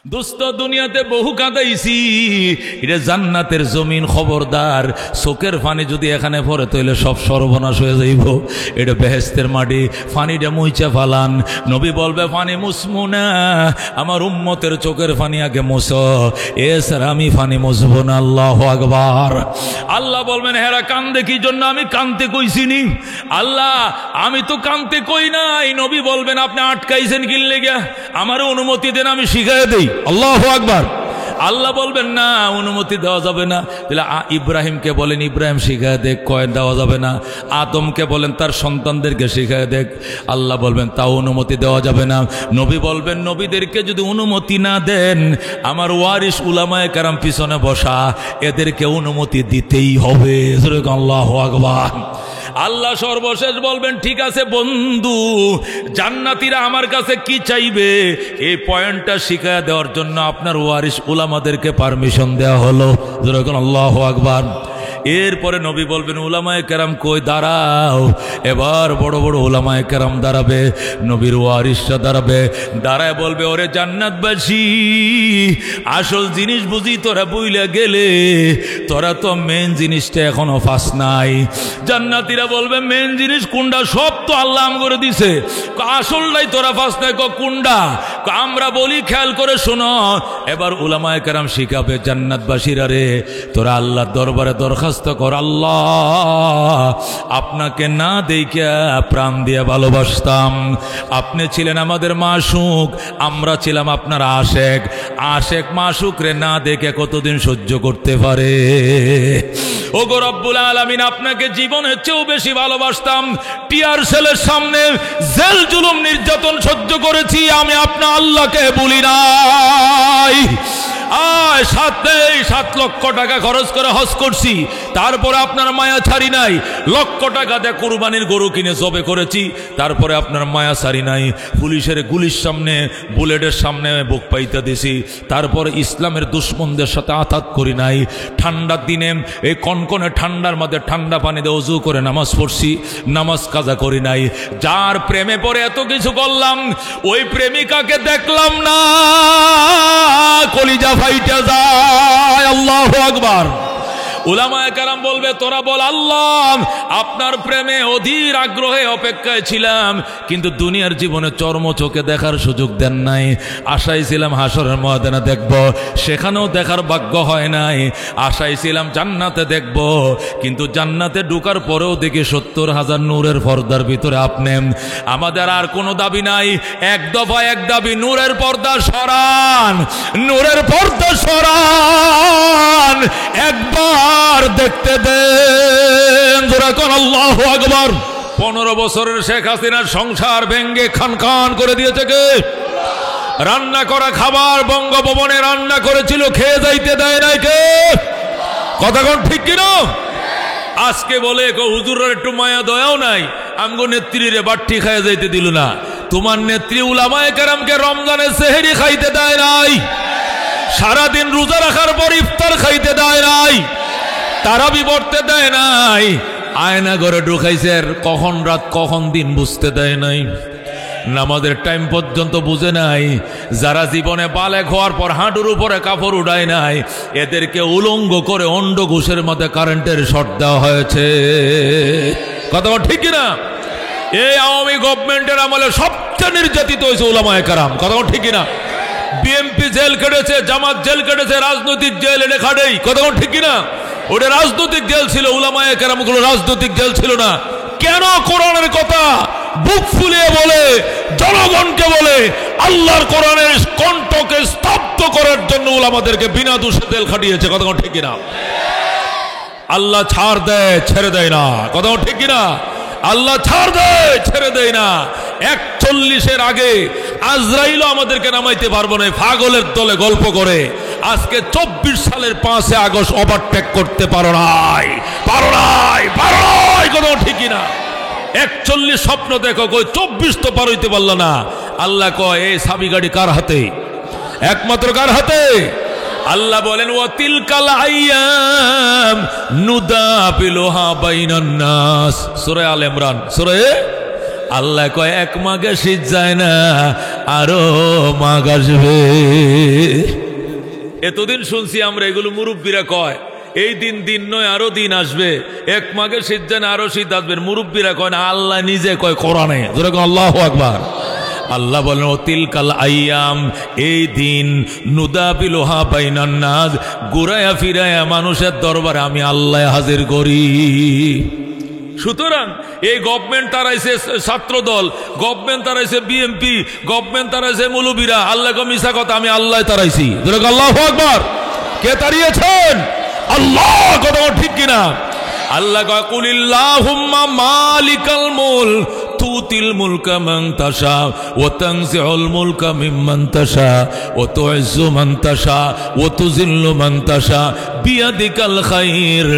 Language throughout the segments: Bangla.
দোস্ত দুনিয়াতে বহু কাঁদাইছি, এটা জান্নাতের জমিন, খবরদার চোখের পানি যদি এখানে পড়ে তাহলে সব সর্বনাশ হয়ে যাইব। এটা বেহেশতের মাটি, পানিটা মুইচা ফালান। নবী বলবে পানি মুছমু না, আমার উম্মতের চোখের পানি আগে মুছো, এছাড়া আমি পানি মুছবো না। আল্লাহু আকবার। আল্লাহ বলবেন হেরা কান্দে কি জন্য? আমি কান্দতে কইছিনি। আল্লাহ আমি তো কান্দতে কই নাই। নবী বলবেন আপনি আটকাইছেন কি লেগে? আমার অনুমতি দেন, আমি শিখাই দেই। আল্লাহু আকবার। আল্লাহ বলবেন না, অনুমতি দেওয়া যাবে না। তাহলে ইব্রাহিমকে বলেন ইব্রাহিম শিখায় দেখ, কয় দেওয়া যাবে না। আদমকে বলেন তার সন্তানদেরকে শিখায় দেখ, আল্লাহ বলবেন তাও অনুমতি দেওয়া যাবে না। নবী বলবেন নবীদেরকে যদি অনুমতি না দেন, আমার ওয়ারিস উলামায়ে কেরাম পিছনে বসা, এদেরকে অনুমতি দিতেই হবে। আল্লাহু আকবার। আল্লাহ সর্বশেষ বলবেন ঠিক আছে বন্ধু, জান্নাতীরা আমার কাছে কি চাইবে এই পয়েন্টটা শিখায় দেওয়ার জন্য আপনার ওয়ারিস উলামাদেরকে পারমিশন দেওয়া হলো। যেরকম আল্লাহু আকবার। এরপরে নবী বলবেন উলামায়ে কেরাম কই দাঁড়াও। এবার বড় বড় উলামায়ে কেরাম দাঁড়াবে, নবীর ওয়ারিসরা দাঁড়াবে, দাঁড়ায় বলবে ওরে জান্নাতবাসী, আসল জিনিস বুঝি তোরা বুইলা গেলে, তোরা তো মেন জিনিসটা এখনো ফাঁস নাই। জান্নাতীরা বলবে মেন জিনিস কোনটা? সব তো আল্লাহ আম করে দিছে, আসলটাই তোরা ফাঁস নাই। কোনটা? আমরা বলি খেয়াল করে শোনো। এবার উলামায়ে কেরাম শিখাবে জান্নাতবাসীরা রে, তোরা আল্লাহর দরবারে দরখাস্ত কর, আল্লাহ আপনাকে না দেখিয়া প্রাণ দিয়ে ভালোবাসতাম, আপনি ছিলেন আমাদের মাশুক, আমরা ছিলাম আপনার আশেক। আশেক মাশুক রে না দেখে কতদিন সহ্য করতে পারে? ওগো রব্বুল আলামিন, আপনাকে জীবনের চেয়েও বেশি ভালোবাসতাম। টিয়ার সেলের সামনে জেল জুলুম নির্যাতন সহ্য করেছি, আমি আপনার আল্লাহকে বলি নাই। 7 লক্ষ টাকা খরচ করে হজ করছি, তারপরে আপনার মায়া ছাড়ি নাই। লক্ষ টাকা দিয়ে কুরবানির গরু কিনে জবে করেছি, তারপরে আপনার মায়া ছাড়ি নাই। পুলিশের গুলির সামনে, বুলেটের সামনে বুক পাইতে দিছি, তারপরে ইসলামের দুশ্মনদের সাথে আঘাত করি নাই। ঠান্ডার দিনে এই কনকনে ঠান্ডার মধ্যে ঠান্ডা পানি দিয়ে ওযু করে নামাজ পড়ছি, নামাজ কাজা করি নাই। যার প্রেমে পড়ে এত কিছু করলাম, ওই প্রেমিকাকে দেখলাম না, কলিজা ফাইটা যায়। আল্লাহু আকবার। উলামায়ে কেরাম বলবে তোরা বল আল্লাহ আপনার প্রেমে অধীর আগ্রহে অপেক্ষায় ছিলাম, কিন্তু দুনিয়ার জীবনে চর্ম চোখে দেখার সুযোগ দেন নাই। আশায় ছিলাম হাসরের ময়দানে দেখব, সেখানেও দেখার ভাগ্য হয় নাই। আশায় ছিলাম জান্নাতে দেখব, কিন্তু জান্নাতে ঢোকার পরেও দেখি 70,000 নূরের পর্দার ভিতরে আপনি। আমাদের আর কোনো দাবি নাই, এক দফা এক দাবি, নূরের পর্দা সরান, নূরের পর্দা সরান, একবার দেখতে দেন। আল্লাহু আকবার। 15 বছরের শেখ হাসিনার সংসার ভেঙ্গে খান খান করে দিয়েছে কে? রান্না করা খাবার বঙ্গভবনে রান্না করেছিল, খেয়ে যাইতে দেয় নাই কে? কথা কোন ঠিক কিনা? আজকে বলে হুজুরের একটু মায়া দয়াও নাই, আমগো নেত্রীরে বাট্টি খাইয়া যাইতে দিল না। তোমার নেত্রী উলামায়ে কেরামকে রমজানে সেহরি খাইতে দেয় নাই, সারাদিন রোজা রাখার পর ইফতার খাইতে দেয় নাই, তারাবি পড়তে দেয় নাই, আয়না ঘরে ঢুকাইছে, কখন রাত কখন দিন বুঝতে দেয় নাই, নামাজের টাইম পর্যন্ত বুঝে নাই। যারা জীবনে বালেগ হওয়ার পর হাঁটুর উপরে কাপড় উঠায় নাই, এদেরকে উলঙ্গ করে অন্ড ঘুষের মধ্যে কারেন্টের শর্ট দেওয়া হয়েছে। কথা ঠিক না? এই আওয়ামী গভর্নমেন্টের আমলে সবচেয়ে নির্যাতিত হয়েছে উলামায়ে কেরাম। কথা ঠিক না? বিএনপি জেল কেটেছে, জামাত জেল কেটেছে, রাজনৈতিক জেল এনে খাটেই। কথা ঠিক না? ওটা রাজনৈতিক জেল ছিল, উলামায়ে কেরাম গুলো রাজনৈতিক জেল ছিল না। কেন কোরআনের কথা বুক ফুলিয়ে বলে, জনগণকে বলে, আল্লাহর কোরআনের কণ্ঠকে স্তব্ধ করার জন্য উলামাদেরকে বিনা দোষে জেল খাটিয়েছে। কথা ঠিক না? আল্লাহ ছাড় দেয়, ছেড়ে দেয় না। কথা ঠিক না? আল্লাহ ছাড় দেয়, ছেড়ে দেয় না। 41-এর আগে আজরাইলও আমাদেরকে নামাইতে পারবো না। পাগলের দলে গল্প করে আজকে 24 সালের 5 আগস্ট ওভারটেক করতে পারো নাই, পারো নাই, পারো নাই। কথা ঠিকই না? 41 স্বপ্ন দেখো, কই 24 তো পার হইতে পারল না। আল্লাহ কয় এই সাবি গাড়ি কার হাতে? একমাত্র কার হাতে? আল্লাহ বলেন ওয়া তিলকাল আইয়াম নুদাবিলুহা বাইনান নাস। সূরা আলে ইমরান। সূরা আল্লাহ কয় এক মাঘে শীত যায় না, আরো মাঘ আসবে। এতদিন শুনছি আমরা এগুলো মুরব্বীরা কয়, এই দিন দিন নয় আরো দিন আসবে, এক মাঘের শীত জানে আরো শীত আসবে। মুরব্বীরা কয় না, আল্লাহ নিজে কয় কোরআনে, যেরকম আল্লাহু আকবার। আল্লাহ বলেন অতিল কাল আইয়াম, এই দিন নুদাবিলুহা বাইনান নাস, ঘুরায়া ফিরায়া মানুষের দরবারে আমি আল্লাহ হাজির করি। সুতরাং এই গভর্নমেন্ট তারাইছে ছাত্র দল, গভর্নমেন্ট তারাইছে বিএমপি, গভর্নমেন্ট তারাইছে মৌলবীরা, আল্লাহ মিশা কথা, আমি আল্লাহ তারাইছি। আল্লাহু আকবার। কে তাড়িয়েছেন? আল্লাহ। কথা ঠিক কিনা? আল্লাহ কয় কুলিল্লাহুম্মা মালিকাল মুলক তুতিল মুলকা মান তাশা ওয়া তানজিউল মুলকা মিম্মান তাশা ওয়া তুইজ্জু মান তাশা ওয়া তুযিল্লু মান তাশা বিয়াদিকাল খায়র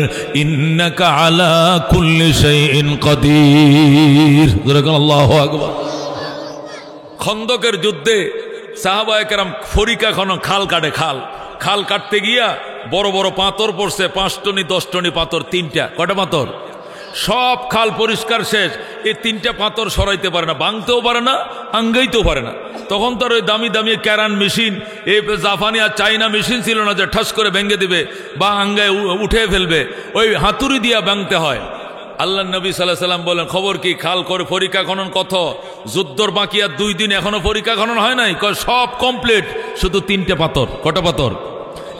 ইন্নাকা আলা কুল্লি শাইইন কাদির। আল্লাহু আকবার। খন্দকের যুদ্ধে সাহাবায়ে কেরাম ফরিকা খাল কাটে, খাল কাটতে গিয়া বড় বড় পাথর পড়ছে, 5 টনি 10 টনি পাথর, 3টা। কটা পাথর? সব খাল পরিষ্কার শেষ, এই 3টা পাথর সরাইতে পারে না, ভাঙতেও পারে না, আঙ্গাইতেও পারে না। তখন তার ওই দামি দামি ক্যারান মেশিন, এই জাপানি আর চাইনা মেশিন ছিল না যে ঠাস করে ভেঙে দিবে বা আঙ্গায় উঠে ফেলবে, ওই হাতুড়ি দিয়া ভাঙতে হয়। আল্লাহ নবী সাল্লাল্লাহু আলাইহি সাল্লাম বলেন, খবর কি? খাল করে পরীক্ষা খনন কত? যুদ্ধর বাকি আর 2 দিন, এখনো পরীক্ষা খনন হয় নাই। সব কমপ্লিট, শুধু 3টে পাথর। কটা পাথর?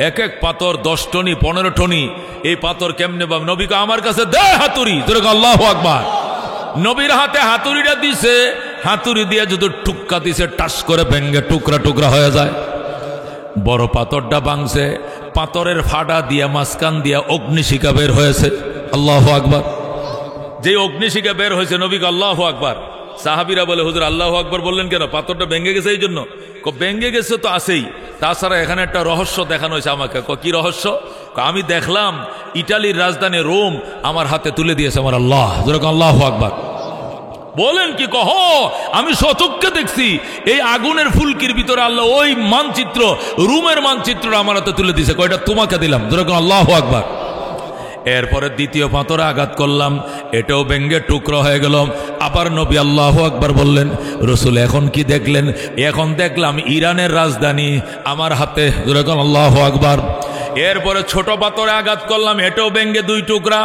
এক এক পাথর 10 টনি 15 টনি। এই পাথর কেমনে বা? নবীকে আমার কাছে দে হাতুড়ি। আল্লাহু আকবার। নবীর হাতে হাতুড়িটা দিছে, হাতুড়ি দিয়ে যদি টুক্কা দিছে, টাস করে ভেঙ্গে টুকরা টুকরা হয়ে যায়। বড় পাথরটা ভাঙছে, পাথরের ফাটা দিয়া মাঝখান দিয়া অগ্নিশিখা বের হয়েছে। আল্লাহু আকবার। যে অগ্নিশিখা বের হয়েছে, নবীকে আল্লাহু আকবার। সাহাবীরা বলে, হুজুর আল্লাহু আকবার বললেন কেন? পাথরটা ভেঙে গেছে এই জন্য? ভেঙে গেছে তো আছেই, তাছাড়া এখানে একটা রহস্য দেখানো হয়েছে আমাকে। কি রহস্য? আমি দেখলাম ইটালির রাজধানী রোম আমার হাতে তুলে দিয়েছে আমার আল্লাহ। আল্লাহু আকবার। বলেন কি? কহ আমি সচক্ষে দেখছি এই আগুনের ফুলকির ভিতরে আল্লাহ ওই মানচিত্র, রোমের মানচিত্র আমার হাতে তুলে দিয়েছে। কয়টা তোমাকে দিলাম। আল্লাহু আকবার। এরপরে দ্বিতীয় পাথরে আঘাত করলাম, এটাও ভেঙ্গে টুকরো হয়ে গেল। আবার নবী আল্লাহু আকবার বললেন। রসুল এখন কি দেখলেন? এখন দেখলাম ইরানের রাজধানী আমার হাতে। আল্লাহু আকবার। এরপরে ছোট পাথরে আঘাত করলাম, এটাও ভেঙ্গে 2 টুকরা।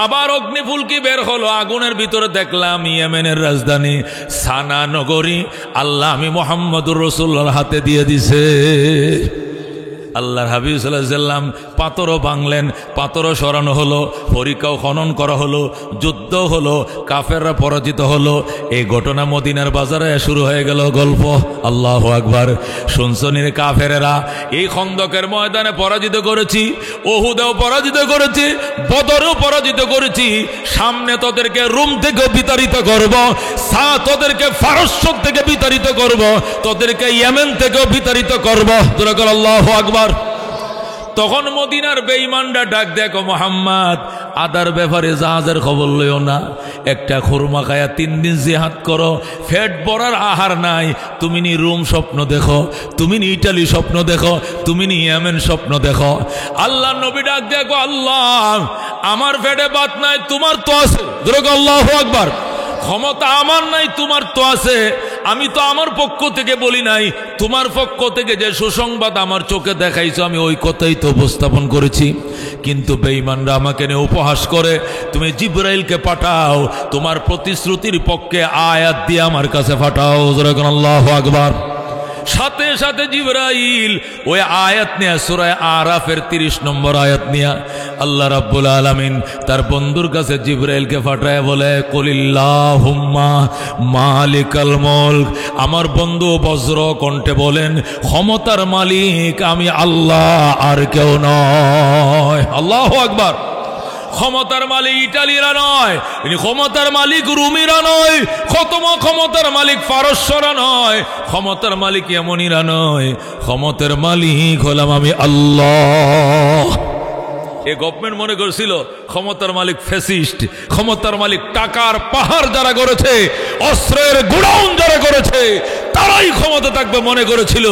আবার অগ্নিফুলকি বের হলো, আগুনের ভিতরে দেখলাম ইয়েমেনের রাজধানী সানা নগরী আল্লাহ আমি মুহাম্মদুর রাসূলুল্লাহর হাতে দিয়ে দিছে। আল্লাহর হাবিব সাল্লাল্লাহু আলাইহি ওয়াসাল্লাম পাথরও ভাঙলেন, পাথরও সরানো হলো, পরীক্ষাও খনন করা হলো, যুদ্ধ হলো, কাফেররা পরাজিত হলো। এই ঘটনা মদিনার বাজারে শুরু হয়ে গেল গল্প। আল্লাহু আকবার। শুনছনির কাফেরেরা, এই খন্দকের ময়দানে পরাজিত করেছি, উহুদেও পরাজিত করেছি, বদরেও পরাজিত করেছি। সামনে তোদেরকে রোম থেকে বিতাড়িত করব, তোদেরকে ফারস্য থেকে বিতাড়িত করব, তোদেরকে ইয়েমেন থেকেও বিতাড়িত করব। আল্লাহু আকবার। তখন মদিনার বেঈমানরা ডাক দেখো, মোহাম্মদ আদার ব্যাপারে জাহাজের খবর লইও না, একটা খুরমা খায়া 3 দিন জিহাদ করো, পেট ভরার আহার নাই। তুমি নি রোম স্বপ্ন দেখো, তুমি নি ইটালি স্বপ্ন দেখো, তুমি নি ইয়েমেন স্বপ্ন দেখো। আল্লাহ নবী ডাক দেখো, আল্লাহ আমার পেটে ভাত নাই, তোমার তো আছে। আল্লাহু আকবার। ক্ষমতা আমার নাই, তোমার তো আছে। আমি তো আমার পক্ষ থেকে বলি নাই, তোমার পক্ষ থেকে যে সুসংবাদ আমার চোখে দেখাইছো আমি ওই কথাই তো উপস্থাপন করেছি। কিন্তু বেঈমানরা আমাকে নিয়ে উপহাস করে, তুমি জিবরাইলকে পাঠাও, তোমার প্রতিশ্রুতির পক্ষে আয়াত দিয়ে আমার কাছে পাঠাও। আল্লাহু আকবার। সাথে সাথে জিবরাইল ওই আয়াত নিয়ে, সূরা আরাফের 30 নম্বর আয়াত নিয়ে আল্লাহ রাব্বুল আলামিন তার বন্ধুর কাছে জিবরাইলকে পাঠায় বলে, কুলিল্লাহুম্মা মালিকাল মুলক। আমার বন্ধু বজ্র কণ্ঠে বলেন, ক্ষমতার মালিক আমি আল্লাহ, আর কেউ নয়। আল্লাহু আকবার। ক্ষমতার মালিক ইটালিরা নয়, ক্ষমতার মালিক রুমিরা নয়, ক্ষমতার মালিক ফারস্যরা নয়, ক্ষমতার মালিক এমনিরা নয়, ক্ষমতার মালিক হলাম আমি আল্লাহ। এই গভর্নমেন্ট মনে করেছিল ক্ষমতার মালিক ফ্যাসিস্ট, ক্ষমতার মালিক টাকার পাহাড় যারা করেছে, অস্ত্রের গোডাউন যারা করেছে তারাই ক্ষমতা থাকবে মনে করেছিল।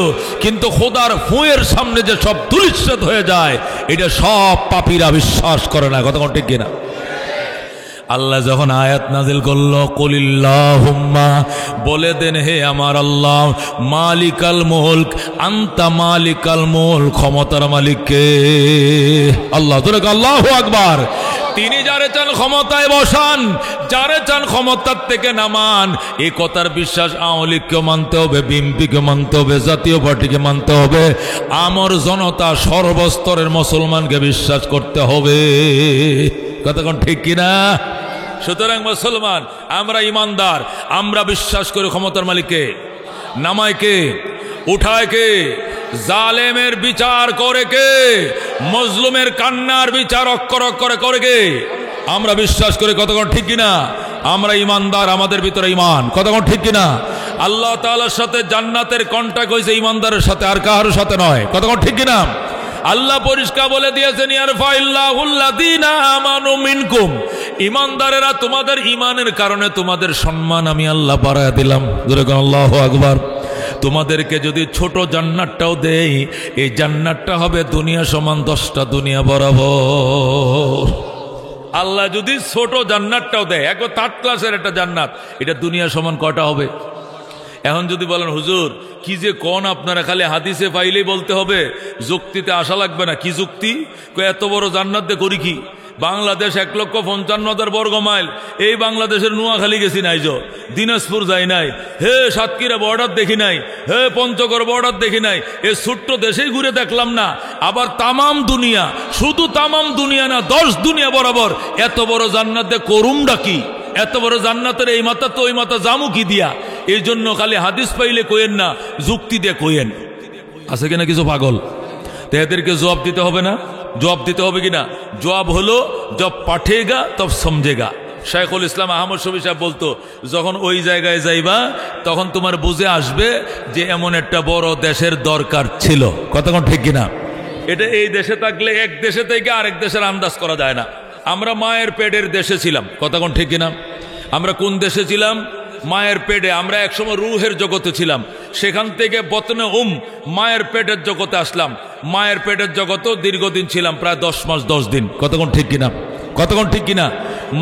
কিন্তু খোদার ফুঁয়ের সামনে যে সব ধূলিসাৎ হয়ে যায়, এটা সব পাপীরা বিশ্বাস করে না। কথা ঠিক কিনা? আল্লাহ যখন আয়াত নাজিল করলো কুলিল্লাহুম্মা, বলে দেন হে আমার আল্লাহ, মালিকাল মুলক, আনতা মালিকাল মুলক, ক্ষমতার মালিক কে? আল্লাহ। তোরে আল্লাহু আকবার। তিনি যারে চান ক্ষমতায় বসান, যারে চান ক্ষমতার থেকে নামান। এই কথার বিশ্বাস আওয়ামী লীগকে মানতে হবে, বিএনপিকে মানতে হবে, জাতীয় পার্টিকে মানতে হবে, আমর জনতা সর্বস্তরের মুসলমানকে বিশ্বাস করতে হবে। কথা কোন ঠিক কিনা? সুতরাং মুসলমান আমরা ইমানদার, আমরা বিশ্বাস করি ক্ষমতার মালিককে, নামায় কে, উঠায় কে, জালেমের বিচার করে কে, মজলুমের কান্নার বিচার অক্ষর অক্ষরে করে কে? আমরা বিশ্বাস করি। কতক্ষণ ঠিক কিনা? আমরা ইমানদার, আমাদের ভিতরে ইমান। কতক্ষণ ঠিক কিনা? আল্লাহ তাআলার সাথে জান্নাতের কন্ট্রাক্ট হয়েছে ইমানদারের সাথে, আর কারোর সাথে নয়। কতক্ষণ ঠিক কিনা? আল্লাহ পরিষ্কার বলে দিয়েছেন, ইয়ারফাইল্লাহুল্লাযীনা আমানু মিনকুম, ইমানদারেরা তোমাদের ইমানের কারণে তোমাদের সম্মান আমি আল্লাহ বাড়ায়া দিলাম। যেরকম আল্লাহু আকবার। তোমাদেরকে যদি ছোট জান্নাতটাও দেই, এই জান্নাতটা হবে দুনিয়া সমান 10টা দুনিয়া বরাবর। আল্লাহ যদি ছোট জান্নাতটাও দেয়, একবার 3rd ক্লাসের একটা জান্নাত, এটা দুনিয়া সমান কয়টা হবে? এখন যদি বলেন হুজুর কি যে কোন আপনারা খালি হাদিসে পাইলেই বলতে হবে, যুক্তিতে আসা লাগবে না। কি যুক্তি? এত বড় জান্নাত দিয়ে করি কি? বাংলাদেশ 1,55,000 বর্গ মাইল। এই বাংলাদেশের নোয়াখালী গেছি নাই, দিনাজপুর যাই নাই, হে সাতক্ষীরা বর্ডার দেখি নাই, হে পঞ্চগড় বর্ডার দেখি নাই। এই ছোট্ট দেশেই ঘুরে দেখলাম না, আবার তামাম দুনিয়া, শুধু তামাম দুনিয়া না 10 দুনিয়া বরাবর এত বড় জান্নাত দিয়ে করুমটা কি? এত বড় জান্নাতের এই মাথা তো ওই মাথা জামু কি দিয়া? এই জন্য খালি হাদিস পাইলে কইেন না, যুক্তি দিয়ে কইেন। আছে কিনা কিছু পাগল? তো এদেরকে জবাব দিতে হবে না? জবাব দিতে হবে কিনা? জবাব হলো জব পাঠেগা তব সমঝেগা। শাইখুল ইসলাম আহমদ শফী সাহেব বলতো, যখন ওই জায়গায় যাইবা তখন তোমার বুঝে আসবে যে এমন একটা বড় দেশের দরকার ছিল। কতক্ষণ ঠিক কিনা? এটা এই দেশে থাকলে এক দেশে থেকে আরেক দেশের আন্দাজ করা যায় না। আমরা মায়ের পেটের দেশে ছিলাম। কতক্ষণ ঠিক কিনা? আমরা কোন দেশে ছিলাম? মায়ের পেটে। আমরা একসময় রুহের জগতে ছিলাম, সেখান থেকে বতনে মায়ের পেটের জগতে আসলাম। মায়ের পেটের জগতেও দীর্ঘদিন ছিলাম, প্রায় 10 মাস 10 দিন। কতক্ষণ ঠিক কিনা? কতক্ষণ ঠিক কিনা?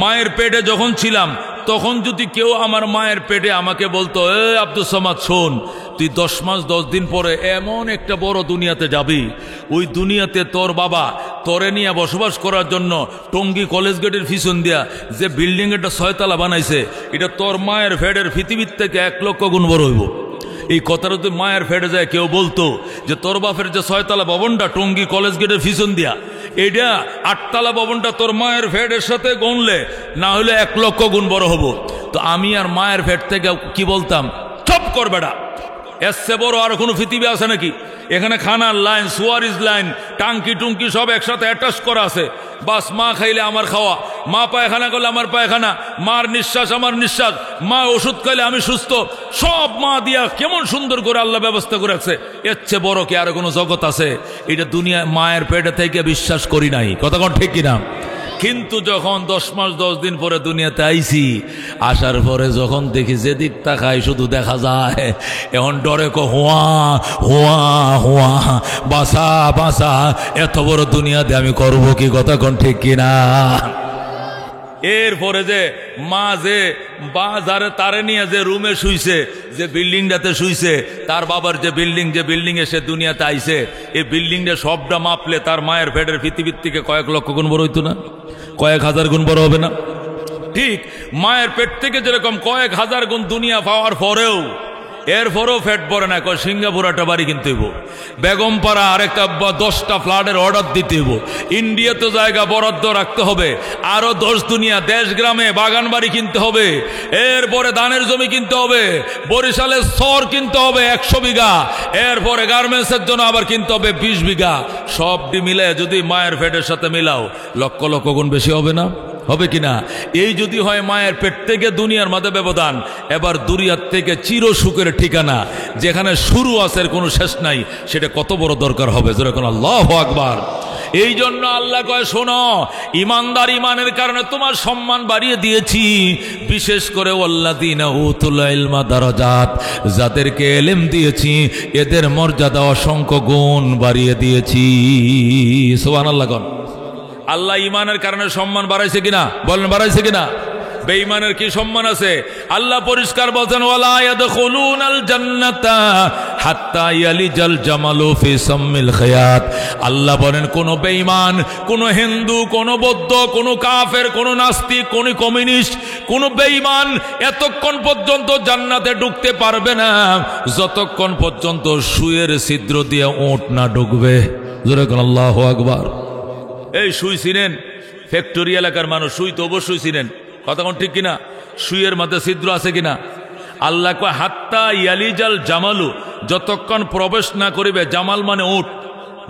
মায়ের পেটে যখন ছিলাম তখন যদি কেউ আমার মায়ের পেটে আমাকে বলতো, এ আব্দুস সামাদ শোন, তুই 10 মাস 10 দিন পরে এমন একটা বড় দুনিয়াতে যাবি, ওই দুনিয়াতে তোর বাবা তোরে নিয়ে বসবাস করার জন্য টঙ্গী কলেজ গেটের পিছন দিয়া যে বিল্ডিং একটা 6 তলা বানাইছে, এটা তোর মায়ের ফেডের পৃথিবীর থেকে 1 লক্ষ গুণ বড় হইব। এই কথাটা যদি মায়ের ফেডে যায় কেউ বলতো যে তোর বাপের যে 6 তলা ভবনটা টঙ্গী কলেজ গেটের পিছন দিয়া, এটা 8 তলা ভবনটা তোর মায়ের ফেডের সাথে গণলে না হলে 1 লক্ষ গুণ বড় হবো। তো আমি আর মায়ের ফেড থেকে কি বলতাম, চপ কর বেটা, এর চেয়ে বড় আর কোনো পৃথিবী আছে নাকি? এখানে খানার লাইন, সুয়ারিজ লাইন, টাঙ্কি টুঙ্কি সব একসাথে অ্যাটাচ করা আছে। বাস মা খাইলে আমার খাওয়া, মা পায়খানা করলে আমার পায়খানা, মার নিঃশ্বাস আমার নিঃশ্বাস, মা ওষুধ খাইলে আমি সুস্থ, সব মা দিয়া কেমন সুন্দর করে আল্লাহ ব্যবস্থা করে রাখছে। এর চেয়ে বড় কি আর কোনো জগৎ আছে? এটা দুনিয়ায় মায়ের পেটে থেকে বিশ্বাস করি নাই। কতক্ষণ ঠিক কিনা? কিন্তু যখন 10 মাস 10 দিন পরে দুনিয়াতে আইছি, আসার পরে যখন দেখি যেদিক তাকাই শুধু দেখা যায় এখন ডরে হুয়া হুয়া হুয়া, বাসা বাসা, এত বড় দুনিয়াতে আমি করবো কি? কতক্ষণ ঠিক কিনা? এরপরে যে মা যে যারে তারে নিয়ে যে রুমে শুইছে, যে বিল্ডিংটাতে শুইছে, তার বাবার যে বিল্ডিং এ সে দুনিয়াতে আইছে, এই বিল্ডিংটা সবটা মাপলে তার মায়ের পেটের পৃথিবীর থেকে কয়েক লক্ষ গুণ বড় হইতো না? কয়েক হাজার গুণ বড় হবে না? ঠিক মায়ের পেট থেকে যেরকম কয়েক হাজার গুণ দুনিয়া পাওয়ার পরেও এরপরেও ফ্যাট পড়ে না। সিঙ্গাপুর একটা বাড়ি কিনতে হইব, বেগমপাড়া আরেকটা 10টা ফ্ল্যাটের অর্ডার দিতে হইব, ইন্ডিয়াতে জায়গা বরাদ্দ রাখতে হবে, আরো 10 দুনিয়া দেশ গ্রামে বাগান বাড়ি কিনতে হবে, এরপরে ধানের জমি কিনতে হবে, বরিশালের সর কিনতে হবে 100 বিঘা, এরপরে গার্মেন্টসের জন্য আবার কিনতে হবে 20 বিঘা। সবটি মিলে যদি মায়ের পেটের সাথে মিলাও লক্ষ লক্ষ গুণ বেশি হবে না? হবে কিনা? এই যদি হয় মায়ের পেট থেকে দুনিয়ার মাঝে ব্যবধান, এবার দুনিয়ার থেকে চির সুখের ঠিকানা যেখানে শুরু আছে কোনো শেষ নাই, সেটা কত বড় দরকার হবে? যেরকম আল্লাহু আকবার। এই জন্য আল্লাহ কয়, শোনো, ইমানদার ইমানের কারণে তোমার সম্মান বাড়িয়ে দিয়েছি, বিশেষ করে ওয়াল্লাযীনা উতুল ইলমা দারাজাত, যাদেরকে ইলম দিয়েছি এদের মর্যাদা অসংখ্য গুণ বাড়িয়ে দিয়েছি। সুবহানাল্লাহ। আল্লাহ ইমানের কারণে সম্মান বাড়াইছে কিনা বলেন, বাড়াইছে কিনা? বেঈমানের কি সম্মান আছে? আল্লাহ পরিষ্কার বলছেন, ওয়ালা ইয়াদখুলুনাল জান্নাতা হাত্তা ইয়ালিজাল জামালু ফি সাম্মিল খিয়াত। আল্লাহ বলেন কোন বেঈমান, কোন হিন্দু, কোন বৌদ্ধ, কোন কাফের, কোন নাস্তিক, কোন কমিউনিস্ট, কোন বেঈমান এতক্ষণ পর্যন্ত জান্নাতে ঢুকতে পারবে না যতক্ষণ পর্যন্ত সুয়ের ছিদ্র দিয়ে ওট না ঢুকবে। জোরে কোন আল্লাহু আকবার। এই সুই চিনেন? ফ্যাক্টরি এলাকার মানুষ সুই তো অবশ্যই চিনেন, কথা কোন ঠিক কিনা? সুইয়ের মধ্যে ছিদ্র আছে কিনা? আল্লাহ কয় হাত্তা ইয়ালিজাল জামালু, যতক্ষণ প্রবেশ না করিবে। জামাল মানে উট,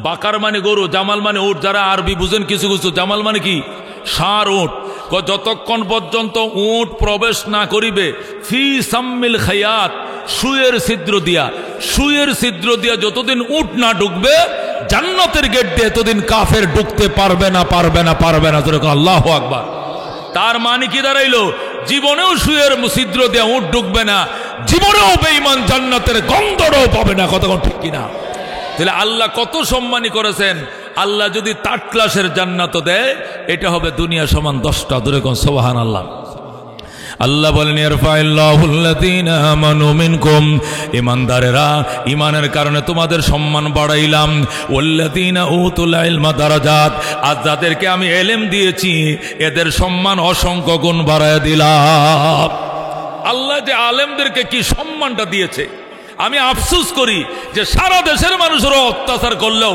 বাকার মানে গরু, জামাল মানে উট। যারা আরবি বুঝেন কিছু কিছু, জামাল মানে কি? ষাঁড় উট। যতক্ষণ পর্যন্ত উট প্রবেশ না করিবে ফি সাম্মিল খিয়াত, সুয়ের ছিদ্র দিয়া, সুয়ের ছিদ্র দিয়া যতদিন উট না ঢুকবে জান্নাতের গেট দিয়ে এতদিন কাফের ঢুকতে পারবে না, পারবে না, পারবে না। যেরকম আল্লাহু আকবার। তার মানে কি দাঁড়াইলো? জীবনেও সুয়ের ছিদ্র দিয়ে উট ঢুকবে না, জীবনেও বেঈমান জান্নাতের গন্ধটাও পাবে না। কতক্ষণ ঠিক কিনা? তাহলে আল্লাহ কত সম্মানী করেছেন। আল্লাহ যদি থার্ড ক্লাসের জান্নাত দেয়, এটা হবে দুনিয়া সমান 10টা। দূরে কোন সুবহানাল্লাহ। আল্লাহ বলেন, ইয়ারফাইল্লাহুল্লাযীনা আমানু মিনকুম, ঈমানদারেরা ঈমানের কারণে তোমাদের সম্মান বাড়াইলাম। ওয়াল্লাযীনা উতুল ইলমা দারাজাত, আর যাদেরকে আমি ইলম দিয়েছি এদের সম্মান অসংখ্য গুণ বাড়ায় দিলাম। আল্লাহ যে আলেমদেরকে কি সম্মানটা দিয়েছে, আমি আফসোস করি যে সারা দেশের মানুষেরও অত্যাচার করলেও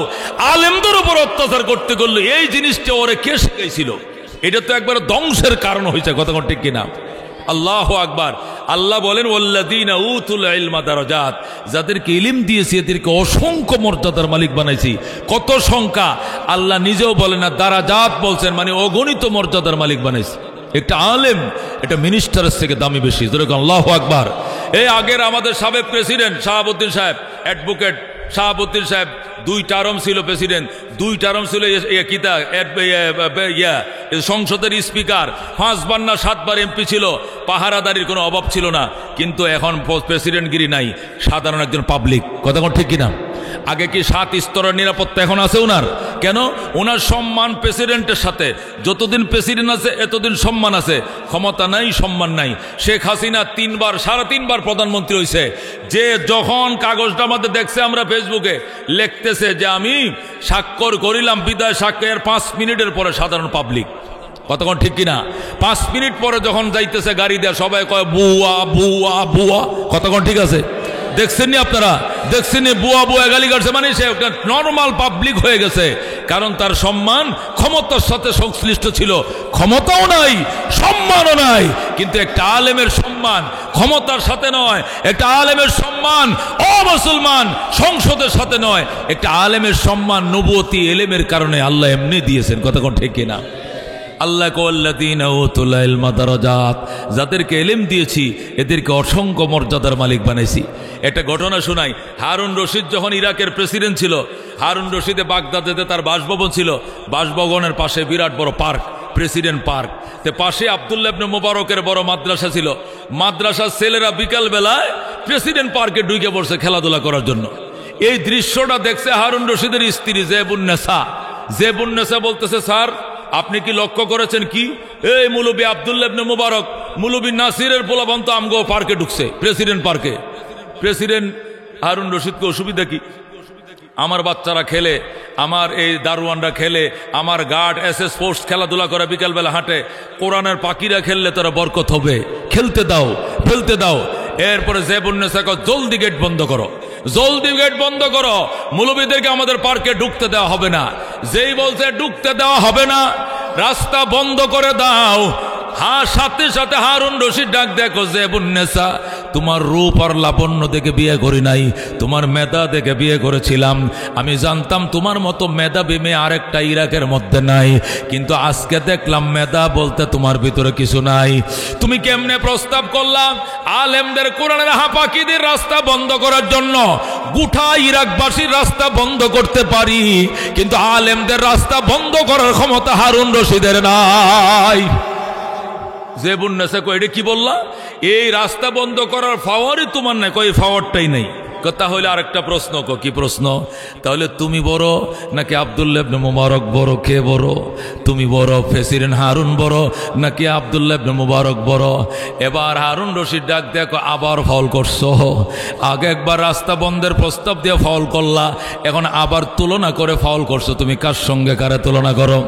আলেমদের উপর অত্যাচার করতে করলো এই জিনিসটা ওরে কে শিখাইছিল? এটা তো একবার ধ্বংসের কারণ হয়েছে। কথা ঠিক কিনা? আল্লাহু আকবার। আল্লাহ বলেন, ওয়াল্লাযীনা উতুল ইলমা দারাজাত, যাদেরকে ইলম দিয়েছি এদেরকে অসংখ্য মর্যাদার মালিক বানাইছি। কত সংখ্যা আল্লাহ নিজেও বলেন না, দারাজাত বলছেন, মানে অগণিত মর্যাদার মালিক বানাইছি। একটা আলেম এটা মিনিস্টারের থেকে দামি বেশি। যেরকম আল্লাহু আকবার। এই আগের আমাদের সাবেক প্রেসিডেন্ট শাহাবুদ্দিন সাহেব, অ্যাডভোকেট শাহাবুদ্দিন সাহেব 2 টার্ম ছিল প্রেসিডেন্ট, 2 টার্ম ছিল সংসদের স্পিকার, 5 বার না 7 বার এমপি ছিল, পাহারাদারির কোনো অভাব ছিল না। কিন্তু এখন প্রেসিডেন্টগিরি নাই, সাধারণ একজন পাবলিক। কথা কোন ঠিক কিনা? আগে কি 7 স্তরের নিরাপত্তা এখন আছে ওনার? কেন? ওনার সম্মান প্রেসিডেন্টের সাথে, যতদিন প্রেসিডেন্ট আছে এতদিন সম্মান আছে। ক্ষমতা নাই, সম্মান নাই। শেখ হাসিনা 3 বার, 3.5 বার প্রধানমন্ত্রী হয়েছে। যে যখন কাগজটা আমাদের দেখছে আমরা ফেসবুকে লিখতেছে যে আমি স্বাক্ষর করিলাম, বিদায় স্বাক্ষর 5 মিনিটের পরে সাধারণ পাবলিক। কতক্ষণ ঠিক কিনা? 5 মিনিট পরে যখন যাইতেছে গাড়ি দেয়া সবাই কয় বুয়া বুয়া বুয়া। কতক্ষণ ঠিক আছে? দেখছেন নি আপনারা? দেখছেন নি? বুয়া বুয়া গালি কাটছে, মানে সে একটা নর্মাল পাবলিক হয়ে গেছে। কারণ তার সম্মান ক্ষমতার সাথে সংশ্লিষ্ট ছিল। ক্ষমতাও নাই, সম্মানও নাই, কিন্তু একটা আলেমের সম্মান ক্ষমতার সাথে নয়। একটা আলেমের সম্মান মুসলমান সংসদের সাথে নয়। একটা আলেমের সম্মান নবুয়তি এলেমের কারণে আল্লাহ এমনি দিয়েছেন। কতক্ষণ ঠিক কিনা? আল্লাহ ওয়াল্লাযীনা উতুল ইলমা দারাজাত, যাদেরকে ইলম দিয়েছি এদেরকে অসংখ্য মর্যাদার মালিক বানাইছি। একটা ঘটনা শোনাই। হারুন রশিদ যখন ইরাকের প্রেসিডেন্ট ছিল, হারুন রশিদে বাগদাদেতে তার বাসভবন ছিল। বাসভবনের পাশে বিরাট বড় পার্ক, প্রেসিডেন্ট পার্ক। তে পাশে আব্দুল্লাহ ইবনে মুবারকের বড় মাদ্রাসা ছিল। মাদ্রাসার ছেলেরা বিকাল বেলায় প্রেসিডেন্ট পার্কে ঢুকে পড়ছে খেলাধুলা করার জন্য। এই দৃশ্যটা দেখছে হারুন রশিদের স্ত্রী জেবুন্নেসা। জেবুন্নেসা বলতেছে, স্যার আপনি কি লক্ষ্য করেছেন কি? এই মুলবি আব্দুল্লাহ ইবনে মুবারক, মুলবি নাসিরের পোলাপান তো আমগো পার্কে ঢুকছে, প্রেসিডেন্ট পার্কে। প্রেসিডেন্ট হারুন রশিদকে অসুবিধা কি? আমার বাচ্চারা খেলে, আমার এই দারোয়ানরা খেলে, আমার গার্ড এসএস ফোর্স খেলাধুলা করে বিকালবেলা হাঁটে, কোরআনের পাখিরা খেললে তারা বরকত হবে, খেলতে দাও, ফেলতে দাও। এরপরে জেবুন্নেসা কয় জলদি গেট বন্ধ করো, জলদি গেট বন্ধ করো, মুলবিদেরকে আমাদের পার্কে ঢুকতে দেওয়া হবে না। যেই বলছে ঢুকতে দেওয়া হবে না, রাস্তা বন্ধ করে দাও, সাথে সাথে হারুন রশিদ ডাক দেখো, জেবুন্নেসা তোমার রূপ আর লাবণ্য দেখে বিয়ে করি নাই, তোমার মেধা দেখে বিয়ে করেছিলাম। আমি জানতাম তোমার মতো মেধাবী মেয়ে আরেকটা ইরাকের মধ্যে নাই, কিন্তু আজকে দেখলাম মেধা বলতে তোমার ভিতরে কিছু নাই। তুমি কেমনে প্রস্তাব করলাম আলেমদের কোরআনের হাঁপাকিদের রাস্তা বন্ধ করার জন্য? গোটা ইরাকবাসীর রাস্তা বন্ধ করতে পারি, কিন্তু আলেমদের রাস্তা বন্ধ করার ক্ষমতা হারুন রশিদের নাই। জেবুন্নেসা কয়, এটা কি বললা? এই রাস্তা বন্ধ করার পাওয়ারই তোমার নাই। কয় পাওয়ারটাই নেই। তাহলে আরেকটা প্রশ্ন, কি প্রশ্ন? তাহলে তুমি বড় নাকি আব্দুল্লাহ ইবনে মুবারক বড়? কে বড়? তুমি বড়, প্রেসিডেন্ট হারুন বড় নাকি আব্দুল্লাহ ইবনে মুবারক বড়? এবার হারুন রশিদ ডাক দেখো, আবার ফাউল করছো। আগে একবার রাস্তা বন্ধের প্রস্তাব দিয়ে ফাউল করলা, এখন আবার তুলনা করে ফাউল করছো। তুমি কার সঙ্গে কারে তুলনা করো?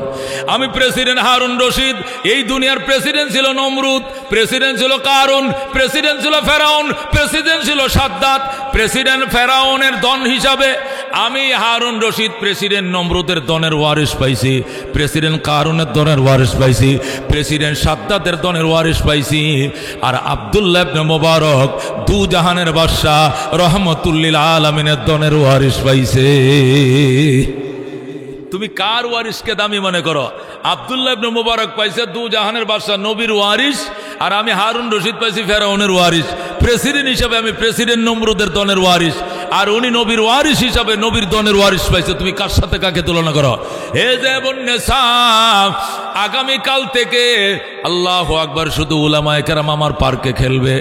আমি প্রেসিডেন্ট হারুন রশিদ। এই দুনিয়ার প্রেসিডেন্ট ছিল নমরুদ, প্রেসিডেন্ট ছিল কারুন, প্রেসিডেন্ট ছিল ফেরাউন, প্রেসিডেন্ট ছিল সাদ্দাত। প্রেসিডেন্ট ফেরাউনের দন হিসাবে আমি হারুন রশিদ প্রেসিডেন্ট নমরুদের দনের ওয়ারিশ পাইছি, প্রেসিডেন্ট কারুনের দনের ওয়ারিশ পাইছি, প্রেসিডেন্ট সাদ্দাতের দনের ওয়ারিশ পাইছি। আর আব্দুল্লাহ ইবনে মুবারক দু জাহানের বাদশা রহমতুল্লিল আলামিনের দনের ওয়ারিশ পাইছে। তুমি কার ওয়ারিশকে দামি মনে করো? আব্দুল্লাহ ইবনে মুবারক পাইছে দু জাহানের বাদশা নবীর ওয়ারিশ, আর আমি হারুন রশিদ পাইছি ফেরাউনের ওয়ারিশ। প্রেসিডেন্ট হিসাবে আমি প্রেসিডেন্ট নমরুদের দনের ওয়ারিশ, আর উনি নবীর ওয়ারিশ হিসাবে নবীর দনের ওয়ারিশ পাইছে। তুমি কার সাথে কাকে তুলনা করো? হে জেবুন্নেসা, আগামীকাল থেকে আল্লাহু আকবার শুধু উলামায়ে কেরাম আমার পার্কে খেলবে,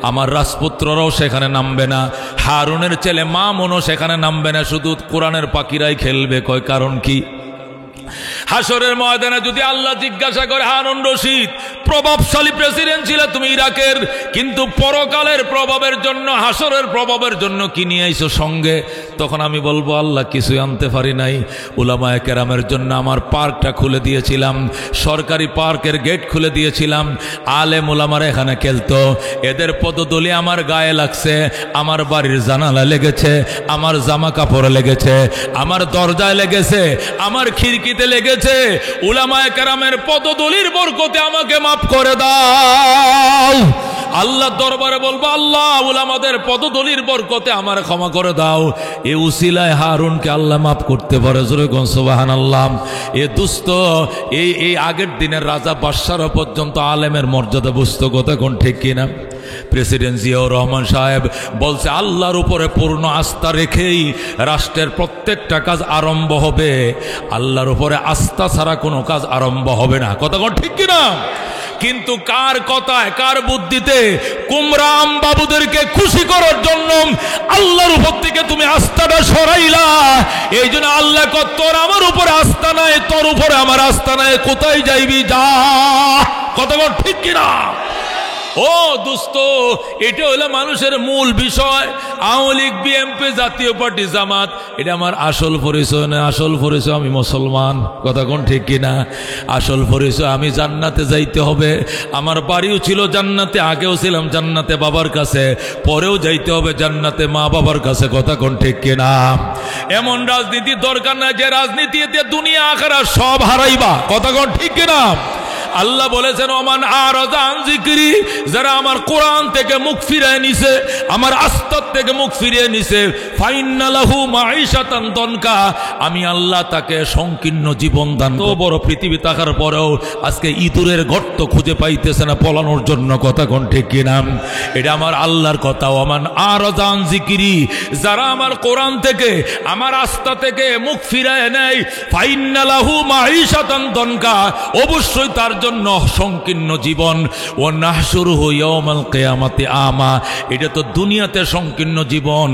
আমার রাজপুত্ররাও সেখানে নামবে না, হারুনের ছেলে মামুনও সেখানে নামবে না, শুধু কোরআনের পাখিরাই খেলবে। কয় কারণ কি? হাসরের ময়দানে যদি আল্লাহ জিজ্ঞাসা করে, হারুন রশিদ প্রভাবশালী প্রেসিডেন্ট ছিল তুমি ইরাকের, কিন্তু পরকালের প্রভাবের জন্য, হাসরের প্রভাবের জন্য কি নিয়ে আইছো সঙ্গে? তখন আমি বলবো, আল্লাহ কিছুই আনতে পারি নাই। উলামায়ে কেরামের জন্য আমার পার্কটা খুলে দিয়েছিলাম, সরকারি পার্কের গেট খুলে দিয়েছিলাম, আলেম উলামারা এখানে খেলতো, এদের পদধূলি আমার গায়ে লাগছে, আমার বাড়ির জানালা লেগেছে, আমার জামা কাপড়ে লেগেছে, আমার দরজায় লেগেছে, আমার খিড়কিতে লেগেছে। উলামায়ে কেরামের পদধূলির বরকতে আমাকে মাফ করে দাও। আল্লাহ দরবারে বলবো, আল্লাহ উলামাদের পদধূলির বরকতে আমার ক্ষমা করে দাও। এ উসিলায় হারুনকে আল্লাহ মাফ করতে পারে। জোরে কোন সুবহানাল্লাহ। এ দুস্থ এই আগের দিনের রাজা বাদশারা পর্যন্ত আলেমের মর্যাদা বুঝতো। কথা কোন ঠিক কিনা? প্রেসিডেন্ট জিয়াউর রহমান সাহেব বলছে, আল্লাহর উপরে পূর্ণ আস্থা রেখেই রাষ্ট্রের প্রত্যেকটা কাজ আরম্ভ হবে, আল্লাহর উপরে আস্থা ছাড়া কোনো কাজ আরম্ভ হবে না। কথা কোন ঠিক কিনা? কিন্তু কার কথায়, কার বুদ্ধিতে? কুমরাম বাবুদেরকে খুশি করার জন্য আল্লাহর উপর থেকে তুমি আস্থাটা সরাইলা। এই জন্য আল্লাহ কত, তোর আমার উপরে আস্থা নাই, তোর উপরে আমার আস্থা নাই, কোথায় যাইবি যা। কথা ঠিক কিনা? ও দোস্ত, এটা হলো মানুষের মূল বিষয়। আওয়ামী লীগ, বিএনপি, জাতীয় পার্টি, জামাত, এটা আমার আসল পরিচয় না। আসল পরিচয় আমি মুসলমান। কথা কোন ঠিক কিনা? আসল পরিচয় আমি জান্নাতে যাইতে হবে। আমার বাড়িও ছিল জান্নাতে, আগেও ছিলাম জান্নাতে বাবার কাছে, পরেও যাইতে হবে জান্নাতে মা বাবার কাছে। কথা কোন ঠিক কিনা? এমন রাজনীতি দরকার না যে রাজনীতিতে দুনিয়া আখিরাত সব হারাইবা। কথা কোন ঠিক কিনা? আল্লাহ বলেছেন, ওমান আরাযা আন যিকরি, যারা আমার কোরআন থেকে মুখ ফিরিয়ে নিছে, আমার আস্তার থেকে মুখ ফিরিয়ে নিছে, ফাইন্না লাহু মাঈশাতান দনকা, আমি আল্লাহ তাকে সংকীর্ণ জীবন দান। তো বড় পৃথিবী থাকার পরেও আজকে ইঁদুরের গর্ত খুঁজে পাইতেছে না পলানোর জন্য। কথা কোন ঠিক কিনা? এটা আমার আল্লাহর কথা। ওমান আরাযা আন যিকরি, যারা আমার কোরআন থেকে, আমার আস্থা থেকে মুখ ফিরিয়ে নেয়, ফাইন্না লাহু মাঈশাতান দনকা, অবশ্যই তার জন্য সংকীর্ণ জীবন। ও নাহশুরুহু ইয়াওমাল কিয়ামাতি আমা, এটা তো দুনিয়াতে সংকীর্ণ জীবন,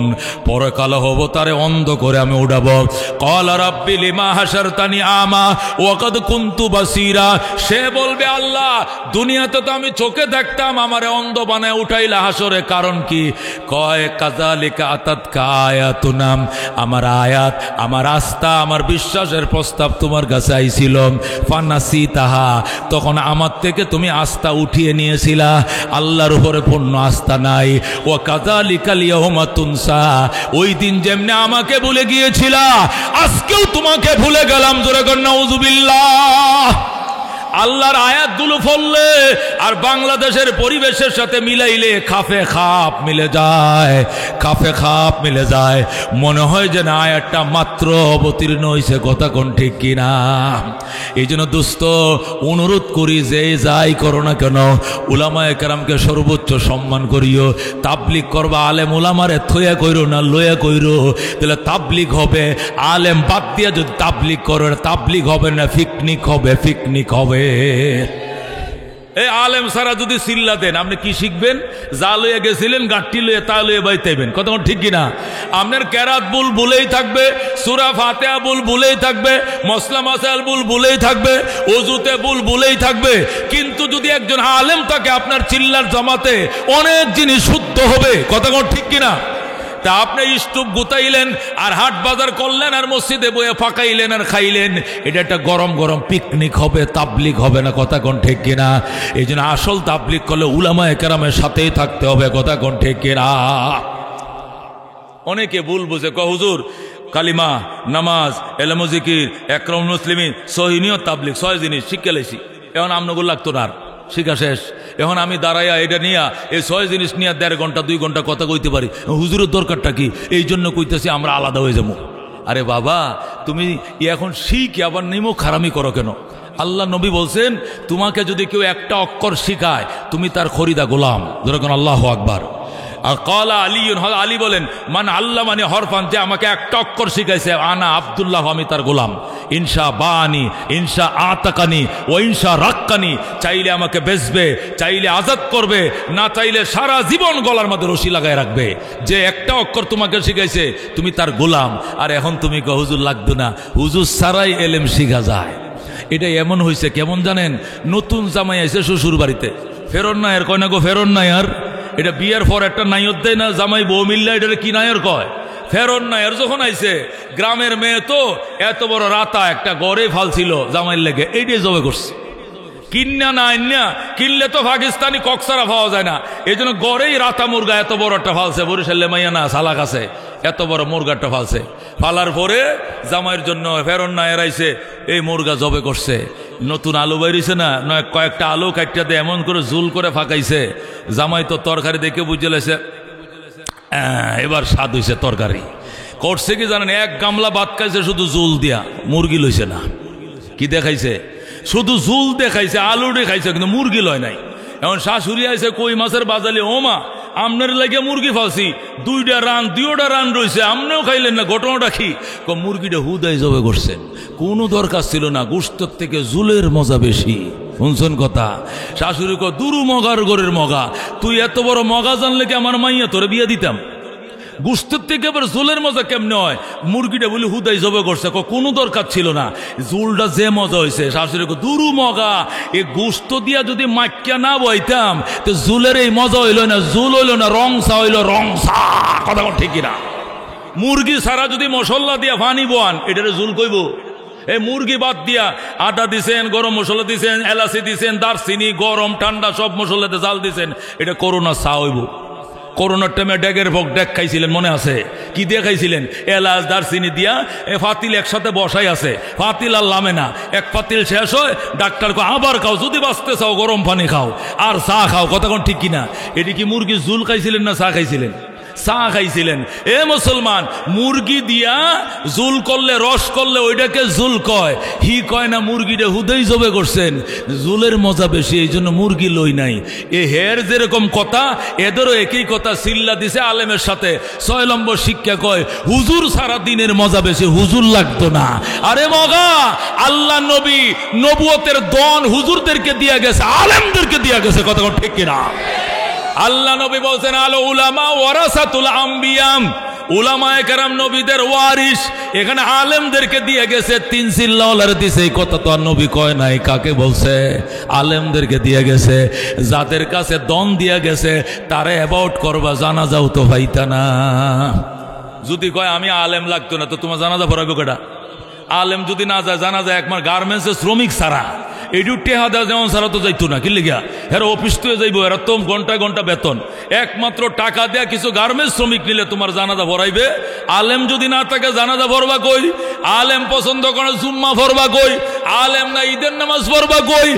পরকালে হব তারে অন্ধ করে আমি উঠাবো। ক্বালা রাব্বি লিমা হাশারতানি আমা ওয়া কাদ কুনতু বাসীরা, সে বলবে, আল্লাহ দুনিয়াতে তো আমি চোখে দেখতাম, আমারে অন্ধ বানায় উঠাইলা হাসরে, কারণ কি? কয় কাযালিকা আতাতকা আয়াতুনা, আমার আয়াত, আমার আস্থা, আমার বিশ্বাসের প্রস্তাব তোমার কাছে আইছিল, ফানাসিতাহা, তখন আমার থেকে তুমি আস্থা উঠিয়ে নিয়েছিলা, আল্লাহর উপরে পূর্ণ আস্থা নাই। ও কাযালিকাল ইয়াওমা তুনসা, ওই দিন যেমনে আমাকে ভুলে গিয়েছিলা, আজকেও তোমাকে ভুলে গেলাম। জোরে কর নাউযুবিল্লাহ। আল্লাহর আয়াতগুলো পড়লে আর বাংলাদেশের পরিবেশের সাথে মিলাইলে খাফে খাপ মিলে যায়, খাফে খাপ মিলে যায়। মনে হয় যে না আয়াতটা মাত্র অবতীর্ণ হয়েছে। কথা কোন ঠিক কিনা? এই জন্য দোস্ত অনুরোধ করি, যে যাই করো না কেন উলামায়ে কেরামকে সর্বোচ্চ সম্মান করিও। তাবলিগ করবা, আলেম উলামারে থইয়া কইরো না, লইয়া কইরো, তাহলে তাবলিগ হবে। আলেম বাদ দিয়া যদি তাবলিগ করো, তাবলিগ হবে না, পিকনিক হবে, পিকনিক হবে। এই আলেম সারা যদি চিল্লা দেন আপনি কি শিখবেন? যা লইয়া গেছিলেন গাঁটটি লইয়া তা লইয়া বাইতাইবেন। কতক্ষণ ঠিক কিনা? আপনার কেরাত বুল বলেই থাকবে, সূরা ফাতিহা বুল বলেই থাকবে, মসলা মাসাইল বুল বলেই থাকবে, ওযুতে বুল বলেই থাকবে। কিন্তু যদি একজন আলেম থাকে আপনার চিল্লার জমাতে অনেক জিনিস শুদ্ধ হবে। কতক্ষণ ঠিক কিনা? তা আপনি স্টুপ গুতাইলেন আর হাট বাজার করলেন আর মসজিদে বইয়ে ফাঁকাইলেন আর খাইলেন, এটা একটা গরম গরম পিকনিক হবে, তাবলিগ হবে না। কথা কোন ঠিক কিনা? এই জন্য আসল তাবলিগ করলে উলামায়ে কেরামের সাথেই থাকতে হবে। কথা কোন ঠিক কিনা? অনেকে ভুল বুঝে কয় হুজুর কালিমা, নামাজ, ইলম ও জিকির, ইকরামুল মুসলিমিন, সহিহ নিয়ত, তাবলিগ 6 জিনিস শিক্ষা লাইছি। এখন আমনগুলো লাগতো না, শিখা শেষ। এখন আমি দাঁড়াইয়া এটা নিয়া এই 6 জিনিস নিয়ে 1.5 ঘন্টা 2 ঘন্টা কথা কইতে পারি। হুজুরের দরকারটা কি? এই জন্য কইতেছি আমরা আলাদা হয়ে যাবো। আরে বাবা, তুমি এখন শিখে আবার নিমো খারামি করো কেন? আল্লাহ নবী বলছেন তোমাকে যদি কেউ একটা অক্ষর শিখায় তুমি তার খরিদা গোলাম। যেরকম আল্লাহু আকবার। আর ক্বালা আলীউন, আলী বলেন মান আল্লামানি হরফান, যে আমাকে একটা অক্ষর শিখাইছে, আনা আব্দুল্লাহ, আমি তার গোলাম। ইনশা বানি, ইনশা আতাকানি, ও ইনশা রাক্কানি, চাইলে আমাকে বেচবে, চাইলে আজাদ করবে, না চাইলে সারা জীবন গলার মধ্যে রশি লাগায় রাখবে। যে একটা অক্ষর তোমাকে শিখাইছে তুমি তার গোলাম। আর এখন তুমি কও হুজুর লাগতো না। হুজুর ছাড়াই এলেম শিখা যায়। এটা এমন হয়েছে কেমন জানেন? নতুন জামাই আইছে শ্বশুর বাড়িতে, ফেরন নাই আর কয় না গো ফেরন নাই আর। এটা বিয়ের পর একটা নাইয়ত দেয় না জামাই বউ মিল্লা, এটা কি নাইয়ের কয়? ফেরন নাইয়ের যখন আইছে, গ্রামের মেয়ে তো এত বড় রাতা একটা গড়ে ফালছিল জামাইয়ের লেগে, এইটাই জবে করছে। কিন্না না আইনা, কিনলে তো পাকিস্তানি কক্সারা পাওয়া যায় না, এই জন্য গড়েই রাতা মুরগা এত বড় একটা ফালছে। বরিশালে মাইয়া না সালাক আছে, এত বড় মুরগাটা ফালছে। ফালার পরে জামাইয়ের জন্য ফেরন নাইয়ের আইছে, এই মুরগা জবে করছে। নতুন আলু বাইরেছে না, নয় কয়েকটা আলু কাটটা দিয়ে এমন করে জুল করে ফাঁকাইছে। জামাই তো তরকারি দেখে বুঝে লেছে এবার স্বাদ হইছে তরকারি। করছে কি জানেন? 1 গামলা ভাত খাইছে শুধু জুল দিয়া, মুরগি লইছে না। কি দেখাইছে? শুধু জুল দেখাইছে, আলু দেখাইছে, কিন্তু মুরগি লয় নাই। এখন শাশুড়ি আইছে কই মাছের বাজালে, ও মা আমনের লাগে মুরগি ফালছি, 2টা রান রয়েছে, আমনেও খাইলেন না, ঘটনাটা কি? মুরগিটা হুদাই জবে করছেন, কোনো দরকার ছিল না, গোশতের থেকে জুলের মজা বেশি। শুনছেন কথা? শাশুড়ি কো দুরু মগার গরের মগা, তুই এত বড় মগা জানলে কি আমার মাইয়া তোরে বিয়ে দিতাম? গোশতের থেকে আবার জোলের মজা কেমনে হয়? মুরগিটা বলি হুদাই জবে করছে, কোনো দরকার ছিল না, জোলটা যে মজা হয়েছে। শাশুড়ি দুরু মগা, এই গোশত দিয়া যদি মাক্কা না বইতাম তো জুলের এই মজা হইল না, জুল হইল না, রংসা হইল রংসা। কথা ঠিক না? মুরগি সারা যদি মশলা দিয়া ফানি বোয়ান, এটারে জুল কইব? এই মুরগি বাদ দিয়া আটা দিছেন, গরম মশলা দিছেন, এলাচি দিছেন, দারচিনি, গরম ঠান্ডা সব মশলাতে জাল দিছেন, এটা করোনা চা হইব। করোনার টাইমে ডেগের ভোগ ডেক খাইছিলেন, মনে আছে? কি দিয়ে খাইছিলেন? এলাচ দারচিনি দিয়া ফাতিল একসাথে বসাই আছে, ফাতিল আর লামে না, এক ফাতিল শেষ হয়, ডাক্তার কো আবার খাও, যদি বাঁচতে চাও গরম পানি খাও আর চা খাও। কতক্ষণ ঠিক কিনা? এটি কি মুরগি জুল খাইছিলেন না চা খাইছিলেন? চা খাইছিলেন। এ মুসলমান, মুরগি দিয়া জুল করলে, রস করলে ওইটাকে জুল কয়, হি কয় না মুরগিটা হুদেই জবে করছেন, জুলের মজা বেশি, এই জন্য মুরগি লই নাই। এ হের যেরকম কথা, এদেরও একই কথা চিল্লা দিছে আলেমের সাথে। 6 নম্বর শিক্ষা কয় হুজুর সারা দিনের মজা বেশি, হুজুর লাগতো না। আরে মগা, আল্লাহ নবী নবুয়তের দন হুজুরদেরকে দিয়া গেছে, আলেমদেরকে দিয়া গেছে। কথা ঠিক কিনা? আল্লাহ নবী বলছেন আল উলামা ওয়ারাসাতুল আম্বিয়া, উলামায়ে কেরাম নবীদের ওয়ারিস। এখানে আলেমদেরকে দিয়ে গেছে, 3 চিল্লাওয়ালার দিছে। এই কথা তো আর নবী কয় নাই। কাকে বলছে? আলেমদেরকে দিয়ে গেছে। যাদের কাছে দন দিয়া গেছে তারে অ্যাবাউট করবা, জানাজাও তো পাইতা না। যদি কয় আমি আলেম লাগতো না, তো তোমার জানাজা পড়াবে কেডা? আলেম যদি না যায়, জানা যায় একমার গার্মেন্টসের শ্রমিক ছাড়া, এটু টেহা দেওয়া যেমন ছাড়া তো যাইতো না। কি লিগা? এরা অফিস তো যাইব, এরা তো ঘন্টায় ঘন্টা বেতন, একমাত্র টাকা দেয়া কিছু গার্মেন্টস শ্রমিক নিলে তোমার জানাজা ভরাইবে। আলেম যদি না থাকে জানাজা ভরবা কই? আলেম পছন্দ করে জুম্মা ভরবা কই? আলেম নাই ঈদের নামাজ পড়বা কই?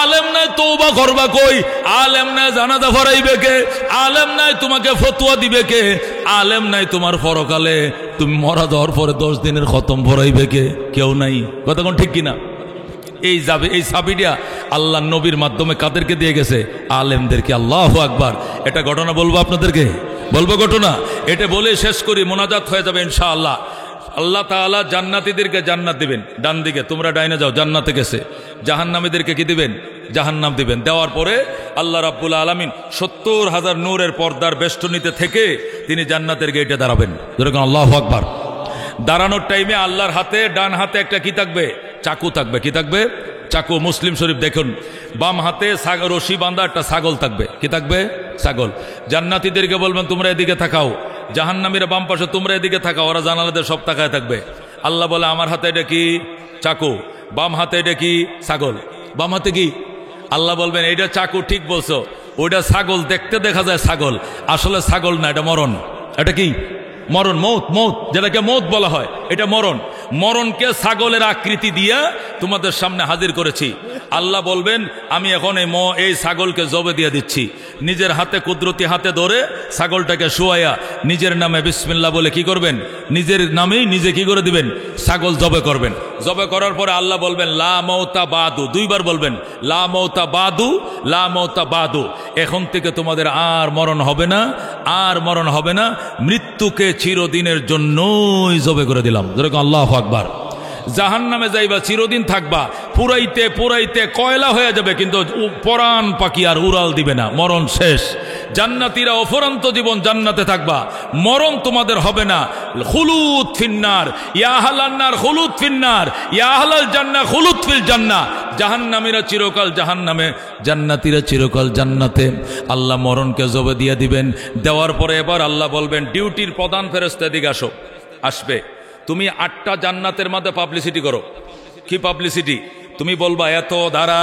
আলেম নাই তওবা করবা কই? আলেম নাই জানাজা ভরাইবে কে? আলেম নাই তোমাকে ফতোয়া দিবে কে? আলেম নাই তোমার পরকালে তুমি মরা যাওয়ার পরে 10 দিনের খতম ভরাইবে কে? কেউ নাই। কথা কোন ঠিক কিনা? এই যাবে, এই সাবিটা আল্লাহ নবীর মাধ্যমে কাদেরকে দিয়ে গেছে? আলেমদেরকে। আল্লাহু আকবার। এটা ঘটনা বলবো আপনাদেরকে, বলবো ঘটনা। এটা বলে শেষ করি, মোনাজাত হয়ে যাবে ইনশাআল্লাহ। আল্লাহ তাআলা জান্নাতীদেরকে জান্নাত দিবেন, ডান দিকে তোমরা ডাইনে যাও, জান্নাতে গেছে। জাহান্নামীদেরকে কি দিবেন? জাহান্নাম দিবেন। দেওয়ার পরে আল্লাহ রাব্বুল আলামিন 70,000 নূরের পর্দার বেষ্টনীতে থেকে তিনি জান্নাতের গেটে দাঁড়াবেন। যেরকম আল্লাহু আকবার। দাঁড়ানোর টাইমে আল্লাহর হাতে ডান হাতে একটা কি থাকবে? চাকু থাকবে। কি থাকবে? চাকু। মুসলিম শরীফ দেখুন, বাম হাতে রশি বাঁধা একটা ছাগল থাকবে। কি থাকবে? ছাগল। জান্নাতীদেরকে বলবেন তোমরা এদিকে তাকাও, জাহান্নামীরা বাম পাশে, তোমরা এদিকে তাকাও। ওরা জানালাদের সব তাকায় থাকবে। আল্লাহ বলে আমার হাতে এটা কি? চাকু। বাম হাতে এটা কি? ছাগল। বাম হাতে কি? আল্লাহ বলবেন এইটা চাকু, ঠিক বলছো, ওইটা ছাগল। দেখতে দেখা যায় ছাগল, আসলে ছাগল না, এটা মরণ। এটা কি? মরণ, মৌত। মৌত যেটাকে মৌত বলা হয়, এটা মরণ। মরণকে ছাগলের আকৃতি দিয়া তোমাদের সামনে হাজির করেছি। আল্লাহ বলবেন আমি এখন এই ছাগলকে জবে দিয়ে দিচ্ছি। নিজের হাতে, কুদরতি হাতে ধরে ছাগলটাকে শুয়াইয়া নিজের নামে বিসমিল্লাহ বলে কি করবেন? নিজের নামেই নিজে কি করে দিবেন? ছাগল জবে করবেন। জবে করার পরে আল্লাহ বলবেন লা মৌতা বাদু, দুইবার বলবেন লা মৌতা বাদু, লা মৌতা বাদু। এখন থেকে তোমাদের আর মরণ হবে না, আর মরণ হবে না। মৃত্যুকে চিরদিনের জন্যই জবে করে দিলাম। যেরকম আল্লাহু আকবার। জাহান্নামে যাইবা, চিরদিন থাকবা, পুরাইতে পুরাইতে কয়লা হয়ে যাবে, কিন্তু পরাণ পাখি আর উড়াল দিবে না। মরণ শেষ। জান্নাতীরা অফুরন্ত জীবন জান্নাতে থাকবা, মরণ তোমাদের হবে না। খুলুদ ফিন্নার, ইয়া আহলান নার খুলুদ ফিন্নার, ইয়া আহলাল জান্নাহ খুলুদ ফিল জান্নাহ। জাহান্নামীরা চিরকাল জাহান্নামে, জান্নাতীরা চিরকাল জান্নাতে। আল্লাহ মরণকে জবে দিয়ে দিবেন। দেওয়ার পরে এবার আল্লাহ বলবেন ডিউটির প্রধান ফেরেশতা এদিকে আসো। আসবে। তুমি 8টা জান্নাতের মধ্যে পাবলিসিটি করো। কি পাবলিসিটি? তুমি বলবা এত দ্বারা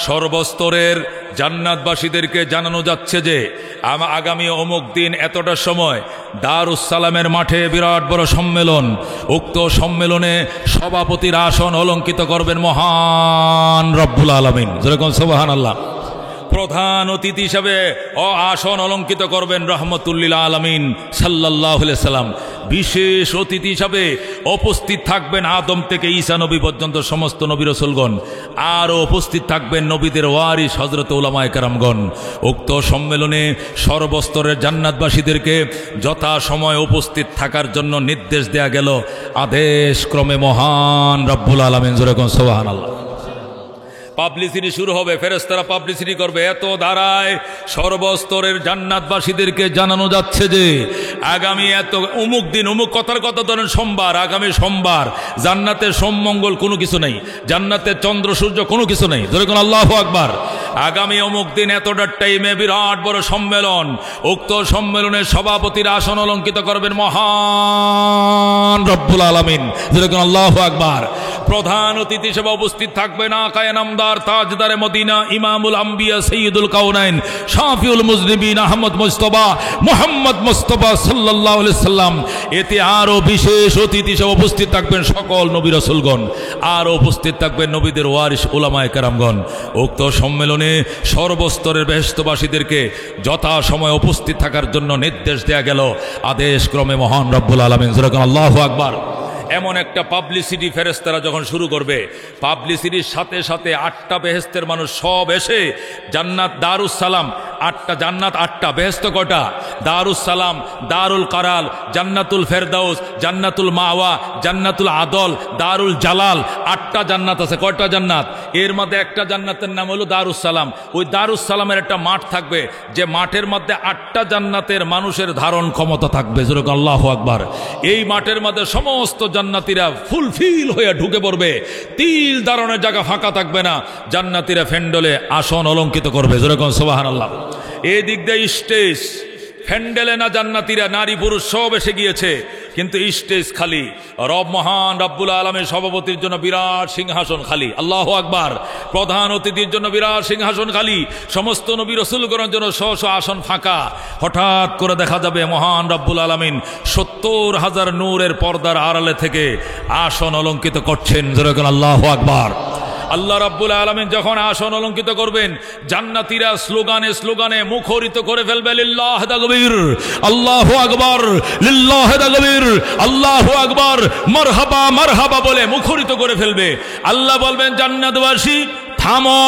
সর্বস্তরের জান্নাতবাসীদেরকে জানানো যাচ্ছে যে আগামী অমুক দিন এতটার সময় দারুস সালামের মাঠে বিরাট বড় সম্মেলন। উক্ত সম্মেলনে সভাপতির আসন অলঙ্কিত করবেন মহান রব্বুল আলামিন। যেরকম সুবহানাল্লাহ। প্রধান অতিথি হিসাবে আসন অলঙ্কিত করবেন রহমতুল্লিল আলামিন সাল্লাল্লাহু আলাইহি সাল্লাম। বিশেষ অতিথি হিসাবে উপস্থিত থাকবেন আদম থেকে ঈসা নবী পর্যন্ত সমস্ত নবী রাসূলগণ। আরও উপস্থিত থাকবেন নবীদের ওয়ারিস হযরত উলামায়ে কেরামগণ। উক্ত সম্মেলনে সর্বস্তরের জান্নাতবাসীদেরকে যথাসময়ে উপস্থিত থাকার জন্য নির্দেশ দেয়া গেল আদেশ ক্রমে মহান রব্বুল আলামিন। যেরকম সুবহানাল্লাহ। পাবলিসিটি শুরু হবে, ফেরেশতারা পাবলিসিটি করবে। এত ধারায় সর্বস্তরের জান্নাতবাসীদেরকে জানানো যাচ্ছে যে আগামী এত অমুক দিন, অমুক কথার কথা ধরেন সোমবার, আগামী সোমবার জান্নাতের সোমমঙ্গল কোনো কিছু নেই, জান্নাতের চন্দ্র সূর্য কোনো কিছু নেই। যেরকম আল্লাহু আকবার। আগামী অমুক দিন এতটার টাইমে বিরাট বড় সম্মেলন। উক্ত সম্মেলনের সভাপতির আসন অলঙ্কিত করবেন মহান রব্বুল আলামিন। যেরকম আল্লাহু আকবার। প্রধান অতিথি হিসেবে উপস্থিত থাকবেন আকায়ে নামদার তাজদারে মদিনা ইমামুল আম্বিয়া সৈয়দুল কাউনাইন শাফিউল মুজনিবিন আহমদ মুস্তাফা মুহাম্মদ মুস্তাফা সাল্লাল্লাহু আলাইহি সাল্লাম। এতে আরো বিশেষ অতিথি হিসেবে উপস্থিত থাকবেন সকল নবী রাসূলগণ। আরো উপস্থিত থাকবেন নবীদের ওয়ারিস উলামায়ে কেরামগণ। উক্ত সম্মেলনে সর্বস্তরের বেহেশতবাসীদেরকে যথাসময়ে উপস্থিত থাকার জন্য নির্দেশ দেয়া গেল আদেশ ক্রমে মহান রব্বুল আলামিন। যেরকম আল্লাহু আকবার। এমন একটা পাবলিসিটি ফেরেশতারা যখন শুরু করবে, পাবলিসিটির সাথে সাথে 8টা বেহেশতের মানুষ সব এসে জান্নাত দারুস সালাম, 8টা জান্নাত, 8টা বেহেশত কটা? দারুস সালাম, দারুল কারাল, জান্নাতুল ফেরদাউস, জান্নাতুল মাওয়া, জান্নাতুল আদল, দারুল জালাল। 8টা জান্নাত আছে। কয়টা জান্নাত? এর মধ্যে একটা জান্নাতের নাম হলো দারুস সালাম। ওই দারুস সালামের একটা মাঠ থাকবে, যে মাঠের মধ্যে 8টা জান্নাতের মানুষের ধারণ ক্ষমতা থাকবে। যেরকম আল্লাহু আকবার। এই মাঠের মধ্যে সমস্ত জান্নাতীরা ফুলফিল হয়ে ঢুকে পড়বে। তিল দাঁড়ানোর জায়গা ফাঁকা থাকবে না। জান্নাতীরা ফেন্ডলে আসন অলঙ্কিত করবে। যেরকম সুবহানাল্লাহ। এই দিক দিয়ে স্টেজ, ফ্যান্ডেলে না জান্নাতীরা নারী পুরুষ সব এসে গিয়েছে, কিন্তু স্টেজ খালি। রব মহান রব্বুল আলামিন সভাপতির জন্য বিরাট সিংহাসন খালি। আল্লাহু আকবার। প্রধান অতিথির জন্য বিরাট সিংহাসন খালি। সমস্ত নবী রাসূলগণের জন্য স্ব স্ব আসন ফাঁকা। হঠাৎ করে দেখা যাবে মহান রব্বুল আলামিন 70,000 নূরের পর্দার আড়ালে থেকে আসন অলঙ্কিত করছেন। যেরকম আল্লাহু আকবার। আল্লাহ রাব্বুল আলামিন যখন আসন অলঙ্কিত করবেন, জান্নাতীরা স্লোগানে স্লোগানে মুখরিত করে ফেলবে লিল্লাহ তাকবীর, আল্লাহু আকবার, লিল্লাহ তাকবীর, আল্লাহু আকবার, মারহাবা মারহাবা বলে মুখরিত করে ফেলবে। আল্লাহ বলবেন জান্নাতবাসী থামো,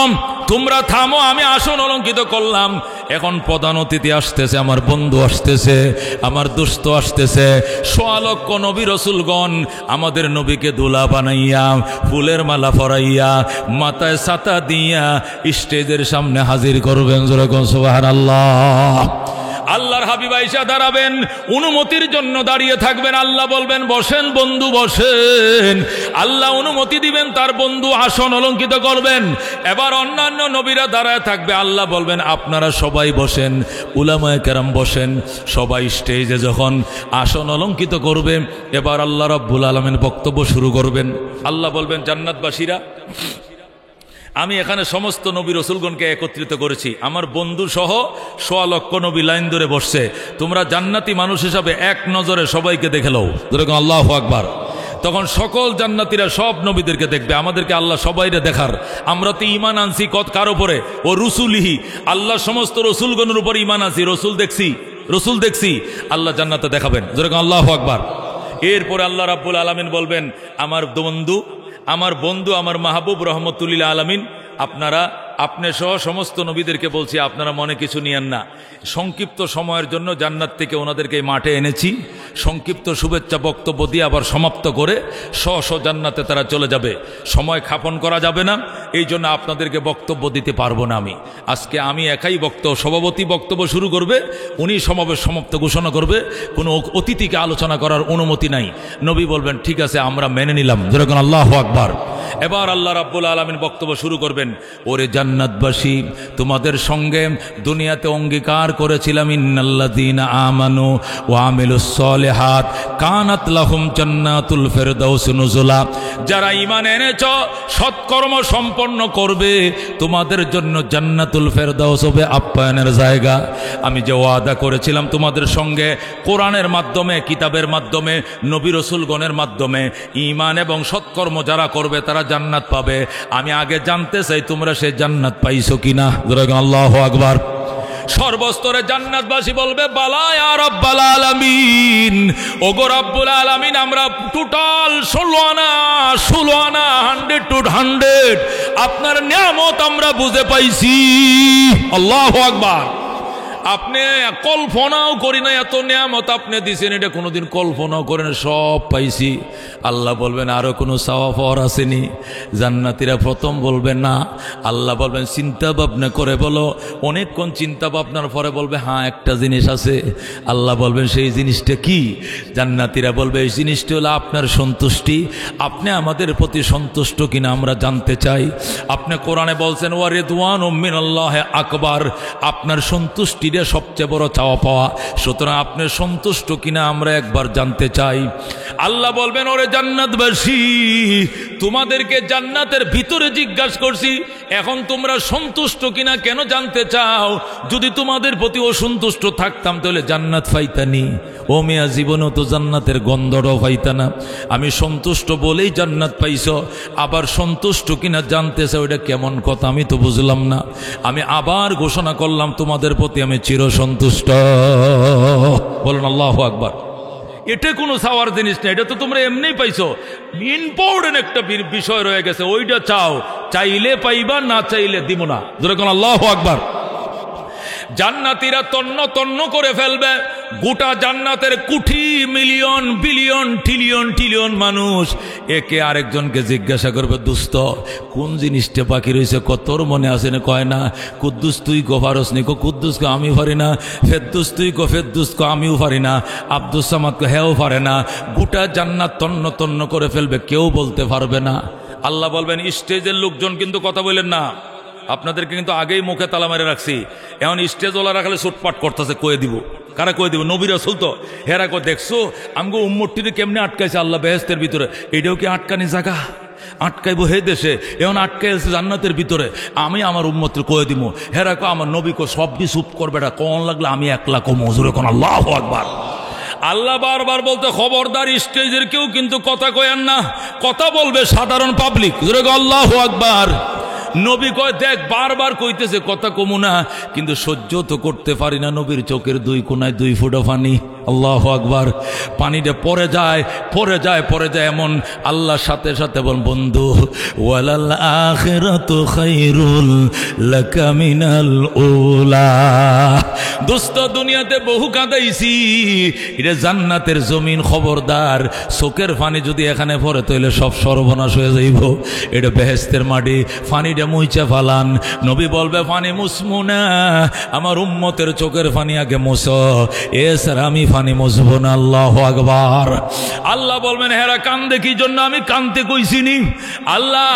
তোমরা থামো, আমি আসন অলঙ্কিত করলাম। এখন প্রধান অতিথি আসতেছে, আমার বন্ধু আসতেছে, আমার দোস্ত আসতেছে, ১০০ লক্ষ নবী রসুলগণ আমাদের নবীকে দুলা বানাইয়া, ফুলের মালা পরাইয়া, মাথায় ছাতা দিয়া স্টেজের সামনে হাজির করবেন। যেরকম সুবহানাল্লাহ। আল্লাহর হাবিব আয়েশা দাঁড়াবেন, অনুমতির জন্য দাঁড়িয়ে থাকবেন। আল্লাহ বলবেন বসেন বন্ধু বসেন। আল্লাহ অনুমতি দিবেন, তার বন্ধু আসন অলঙ্কিত করবেন। এবার অন্যান্য নবীরা দাঁড়ায় থাকবে, আল্লাহ বলবেন আপনারা সবাই বসেন, উলামায়ে কেরাম বসেন। সবাই স্টেজে যখন আসন অলঙ্কিত করবে, এবার আল্লাহ রাব্বুল আলামিন বক্তব্য শুরু করবেন। আল্লাহ বলবেন জান্নাতবাসীরা, আমি এখানে সমস্ত নবী রসুলগণকে একত্রিত করেছি, আমার বন্ধু সহ ১০০ লক্ষ নবী লাইন ধরে বসছে। তোমরা জান্নাতি মানুষ হিসাবে এক নজরে সবাইকে দেখে লও। যেরকম আল্লাহু আকবার। তখন সকল জান্নাতীরা সব নবীদেরকে দেখবে। আমাদেরকে আল্লাহ সবাইরে দেখার, আমরা তো ঈমান আনছি কার উপরে? ও রসুলিহি, আল্লাহ সমস্ত রসুলগণের উপর ঈমান আনছি। রসুল দেখছি, আল্লাহ জান্নাতে দেখাবেন। যেরকম আল্লাহু আকবার। এরপরে আল্লাহ রাব্বুল আলামিন বলবেন আমার বন্ধু আমার মাহবুব রহমতুল্লিল আলামিন, আপনি সহ সমস্ত নবীদেরকে বলছি, আপনারা মনে কিছু নিয়েন না। সংক্ষিপ্ত সময়ের জন্য জান্নাত থেকে ওনাদেরকে মাঠে এনেছি। সংক্ষিপ্ত শুভেচ্ছা বক্তব্য দিয়ে আবার সমাপ্ত করে স্ব জান্নাতে তারা চলে যাবে। সময় ক্ষেপণ করা যাবে না, এই জন্য আপনাদেরকে বক্তব্য দিতে পারবো না। আজকে আমি একাই সভাপতি বক্তব্য শুরু করবে, উনি সমাবেশ সমাপ্ত ঘোষণা করবে। কোনো অতিথিকে আলোচনা করার অনুমতি নাই। নবী বলবেন ঠিক আছে, আমরা মেনে নিলাম। যেরকম আল্লাহু আকবার। এবার আল্লাহ রাব্বুল আলামিন বক্তব্য শুরু করবেন। ওরে জান্নাতবাসী, তোমাদের সঙ্গে দুনিয়াতে অঙ্গীকার করেছিলাম, ইন্নাল্লাযীনা আমানু ওয়া আমিলুস সলিহাত কানাত লাহুম জান্নাতুল ফিরদাউস নুজুলা। যারা ঈমান এনেছ, সৎকর্ম সম্পন্ন করবে, তোমাদের জন্য জান্নাতুল ফিরদাউস হবে আপ্যায়নের জায়গা। আমি যে ওয়াদা করেছিলাম তোমাদের সঙ্গে কোরআনের মাধ্যমে, কিতাবের মাধ্যমে, নবী রাসূলগণের মাধ্যমে, ঈমান এবং সৎকর্ম যারা করবে তারা জান্নাত পাবে। আমি আগে জানতে চাই তোমরা সেই জান্নাত পাইছো কিনা। আল্লাহু আকবার। সর্বস্তরে জান্নাতবাসী বলবে বালা ইয়া রাব্বাল আলামিন। ওগো রাব্বুল আলামিন, আমরা টোটাল 16 আনা 100 to 100 আপনার নিয়ামত আমরা বুঝে পাইছি। আল্লাহু আকবার। আপনি কল্পনাও করি না এত নিয়ামত আপনি দিছেন, এটা কোনোদিন কল্পনাও করেন, সব পাইছি। আল্লাহ বলবেন আরো কোনো চাওয়া পাওয়ার আসেনি? জান্নাতীরা প্রথম বলবেন না। আল্লাহ বলবেন চিন্তা ভাবনা করে বলো। অনেকক্ষণ চিন্তা ভাবনার পরে বলবে হ্যাঁ একটা জিনিস আছে। আল্লাহ বলবেন সেই জিনিসটা কি? জান্নাতীরা বলবে এই জিনিসটা হলো আপনার সন্তুষ্টি। আপনি আমাদের প্রতি সন্তুষ্ট কিনা আমরা জানতে চাই। আপনি কোরআনে বলছেন ওয়া রিদওয়ানুম মিনাল্লাহি আকবার, আপনার সন্তুষ্টি সবচেয়ে বড় চাওয়া পাওয়া। সুতরাং আপনি সন্তুষ্ট কিনা আমরা একবার জানতে চাই। আল্লাহ বলবেন ওরে জান্নাতবাসী, তোমাদেরকে জান্নাতের ভিতরে জিজ্ঞাসা করছি, এখন তোমরা সন্তুষ্ট কিনা কেন জানতে চাও? যদি তোমাদের প্রতি অসন্তুষ্ট থাকতাম তাহলে জান্নাত পাইতানি। ও মিয়া, জীবনেও তো জান্নাতের গন্ধটাও পাইতা না। আমি সন্তুষ্ট বলেই জান্নাত পাইছ, আবার সন্তুষ্ট কিনা জানতে চাও, এটা কেমন কথা? আমি তো বুঝলাম না। আমি আবার ঘোষণা করলাম তোমাদের প্রতি আমি চির সন্তুষ্ট। বলেন আল্লাহু আকবার। এটা কোনো চাওয়ার জিনিস না, এটা তো তোমরা এমনিই পাইছো। ইম্পর্টেন্ট একটা বিষয় রয়ে গেছে, ওইটা চাও। চাইলে পাইবা, না চাইলে দিব না। যেরকম আল্লাহু আকবার। জান্নাতীরা তন্ন তন্ন করে ফেলবে। গোটা জান্নাতের কোটি মিলিয়ন বিলিয়ন ট্রিলিয়ন মানুষ একে আরেকজনকে জিজ্ঞাসা করবে দোস্ত কোন জিনিসটা বাকি রয়েছে, তোর মনে আছে না? কয় না। কুদ্দুস তুই গো পারস নি? কুদ্দুস কো আমি পারি না। ফেদ্দুস তুই গো ফেদ্দুস কো আমিও পারি না। আব্দুস সামাদ কো হেও পারে না। গোটা জান্নাত তন্ন তন্ন করে ফেলবে, কেউ বলতে পারবে না। আল্লাহ বলবেন স্টেজের লোকজন কিন্তু কথা বলেন না, আপনাদেরকে কিন্তু আগেই মুখে তালা মেরে রাখছি। এখন স্টেজওয়ালা রাখলে সুটপাট করতেছে, কয়ে দিব। কারা কয়ে দিব? নবী রাসূল তো। হেরা কো দেখছো আমগো উম্মতটিরে কেমনে আটকাইছে আল্লাহ বেহেশতের ভিতরে। এটাও কি আটকানি জায়গা? আটকাইবো হে দেশে, এখন আটকাইছে জান্নাতের ভিতরে। আমি আমার উম্মতকে কয়ে দিব। হেরা কো আমার নবী কো সব কিছু চুপ করবে, এটা কোন লাগলে আমি একলা কো মজুরে কোন। আল্লাহু আকবার। আল্লাহ বারবার বলতে খবরদার স্টেজের কেউ কিন্তু কথা কয়েন না, কথা বলবে সাধারণ পাবলিক। আল্লাহু আকবার। নবী কয় দেখ বারবার কইতেছে কথা কমু না, কিন্তু সহ্য তো করতে পারি না। নবীর চোখের দুই কোনায় 2 ফোঁটা পানি। আল্লাহু আকবার। পানিটা পড়ে যায় এমন আল্লাহর সাথে সাথে বল বন্ধু ওয়ালাল আখিরাতু খায়রুল লাকা মিনাল উলা। দোস্ত দুনিয়াতে বহু কাঁদাইছি, এটা জান্নাতের জমিন, খবরদার চোখের পানি যদি এখানে পড়ে তাহলে সব সর্বনাশ হয়ে যাইব। এটা বেহেশতের মাটি, পানিটা মুইচা ফালান। নবী বলবে পানি মুসমু না, আমার উম্মতের চোখের পানি আগে মুছো, এছাড়া আমি পানি মুছবো না। আল্লাহু আকবার। আল্লাহ বলবেন হেরা কান্দে কি জন্য? আমি কান্দতে কইছিনি আল্লাহ,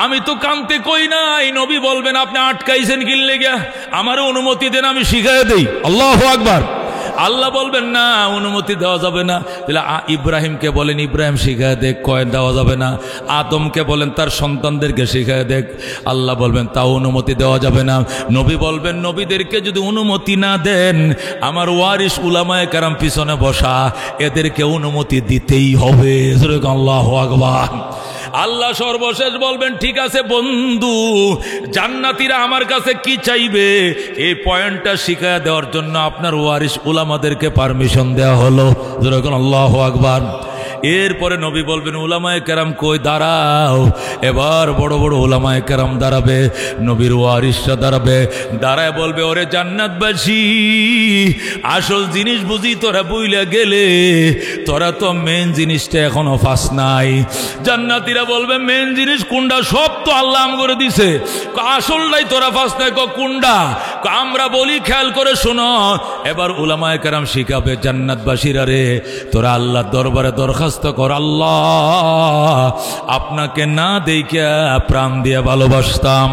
আমি তো কান্দতে কই নাই। নবী বলবেন আপনি আটকাইছেন কি লেগে? আমার অনুমতি দেন, আমি শিখাই দেই। আল্লাহু আকবার। আল্লাহ বলবেন না, অনুমতি দেওয়া যাবে না। তাহলে ইব্রাহিমকে বলেন ইব্রাহিম শিখায় দেখ, কয় দেওয়া যাবে না। আদমকে বলেন তার সন্তানদেরকে শিখায় দেখ, আল্লাহ বলবেন তাও অনুমতি দেওয়া যাবে না। নবী বলবেন নবীদেরকে যদি অনুমতি না দেন, আমার ওয়ারিস উলামায়ে কেরাম পিছনে বসা, এদেরকে অনুমতি দিতেই হবে। আল্লাহু আকবার। আল্লাহ সর্বশেষ বলবেন ঠিক আছে বন্ধু, জান্নাতীরা আমার কাছে কি চাইবে এই পয়েন্টটা শিখায় দেওয়ার জন্য আপনার ওয়ারিস উলামাদেরকে পারমিশন দেওয়া হলো। যেরকম আল্লাহু আকবার। এরপরে নবী বলবেন উলামায়ে কেরাম কই, দাঁড়াও। এবার বড় বড় উলামায়ে কেরাম দাঁড়াবে, নবীর ওয়ারিসরা দাঁড়াবে, দাঁড়ায় বলবে ওরে জান্নাতবাসী, আসল জিনিস বুঝি তোরা বুইলা গেলে, তোরা তো মেন জিনিসটা এখনো ফাঁস নাই। জান্নাতীরা বলবে মেন জিনিস কোনটা? সব তো আল্লাহ আম করে দিছে, আসলটাই তোরা ফাঁস নাই। কোনটা? আমরা বলি খেয়াল করে শোনো। এবার উলামায়ে কেরাম শিখাবে জান্নাতবাসীরা রে, তোরা আল্লাহর দরবারে দরখাস্ত কর, আল্লাহ আপনাকে না দেখিয়া প্রাণ দিয়ে ভালোবাসতাম,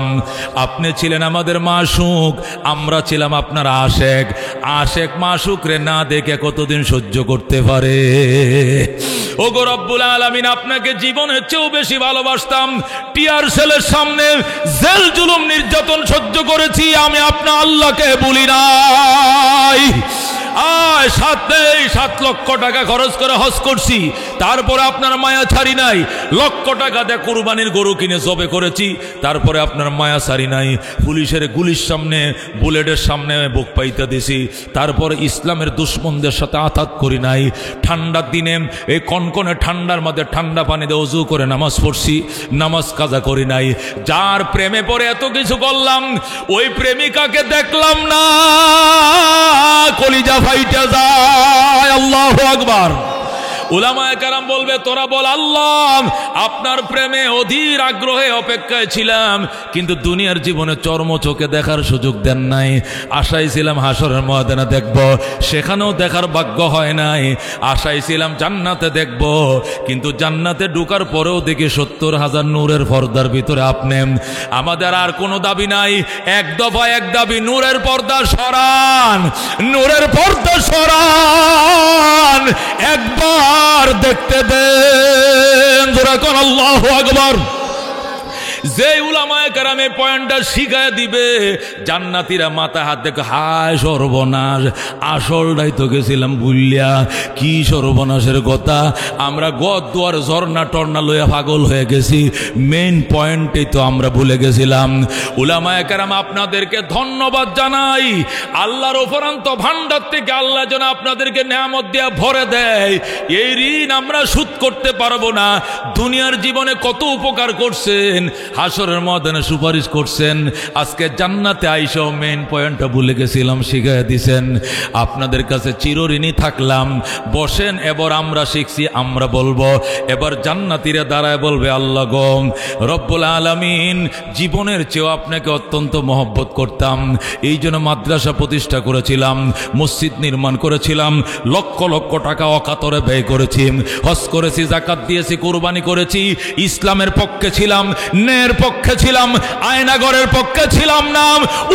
আপনি ছিলেন আমাদের মাশুক, আমরা ছিলাম আপনার আশেক। আশেক মাশুক রে না দেখে কতদিন সহ্য করতে পারে? ওগো রব্বুল আলামিন, আপনাকে জীবনের চেয়েও বেশি ভালোবাসতাম। টিয়ার সেলের সামনে জেল জুলুম নির্যাতন সহ্য করেছি, আমি আপনার আল্লাহকে বলি নাই। 7 লক্ষ টাকা খরচ করে হজ করছি, তারপরে আপনার মায়া ছাড়ি নাই। লক্ষ টাকা দিয়ে কুরবানির গরু কিনে জবে করেছি, তারপরে আপনার মায়া ছাড়ি নাই। পুলিশের গুলির সামনে, বুলেটের সামনে বুক পাইতে দিছি, তারপরে ইসলামের দুশ্মনদের সাথে আঘাত করি নাই। ঠান্ডার দিনে এই কনকনে ঠান্ডার মধ্যে ঠান্ডা পানি দিয়ে ওযু করে নামাজ পড়ছি, নামাজ কাজা করি নাই। যার প্রেমে পড়ে এত কিছু করলাম, ওই প্রেমিকাকে দেখলাম না, কলিজা ফাইটা যায়। আল্লাহু আকবার। উলামায়ে কেরাম বলবে তোরা বল আল্লাহ আপনার প্রেমে অধীর আগ্রহে অপেক্ষায় ছিলাম, কিন্তু দুনিয়ার জীবনে চর্ম চোখে দেখার সুযোগ দেন নাই। আশায় ছিলাম হাসরের ময়দানে দেখব, সেখানেও দেখার ভাগ্য হয় নাই। আশায় ছিলাম জান্নাতে দেখব, কিন্তু জান্নাতে ঢোকার পরেও দেখি 70,000 নূরের পর্দার ভিতরে আপনি। আমাদের আর কোনো দাবি নাই, এক দফা এক দাবি, নূরের পর্দা সরান, নূরের পর্দা সরান, একবার দেখতে দেন। যেরকম আল্লাহু আকবার। যে উলামায়ে কেরাম এই পয়েন্টটা শিখায় দিবে, জান্নাতীরা মাথা হাত দেখে হায় সর্বনাশ, আসলটাই তো গেছিলাম বুঝলিয়া। কি সর্বনাশের কথা, আমরা গদ দুয়ার ঝর্ণা টর্না লইয়া পাগল হয়ে গেছি, মেইন পয়েন্টই তো আমরা ভুলে গেছিলাম। উলামায়ে কেরাম আপনাদেরকে ধন্যবাদ জানাই, আল্লাহর অফুরন্ত ভান্ডার থেকে আল্লাহ যেন আপনাদেরকে নেয়ামত দিয়া ভরে দেয়, এই ঋণ আমরা শোধ করতে পারবো না। দুনিয়ার জীবনে কত উপকার করছেন, হাসরের ময়দানে সুপারিশ করছেন, আজকে জান্নাতে আইসাও মেইন পয়েন্টটা ভুলে গেছিলাম, শিখাইয়া দিছেন। আপনাদের কাছে চিরঋণী থাকলাম। বসেন, এবার আমরা শিখছি, আমরা বলবো। এবার জান্নাতীরা দাঁড়ায় বলবে আল্লাহ গো রব্বুল আলামিন, জীবনের চেয়েও আপনাকে অত্যন্ত মহব্বত করতাম, এই জন্য মাদ্রাসা প্রতিষ্ঠা করেছিলাম, মসজিদ নির্মাণ করেছিলাম, লক্ষ লক্ষ টাকা অকাতরে ব্যয় করেছি, হজ করেছি, যাকাত দিয়েছি, কুরবানি করেছি, ইসলামের পক্ষে ছিলাম, ন্যায়ের পক্ষে ছিলাম, আয়নাগরের পক্ষে ছিলাম না,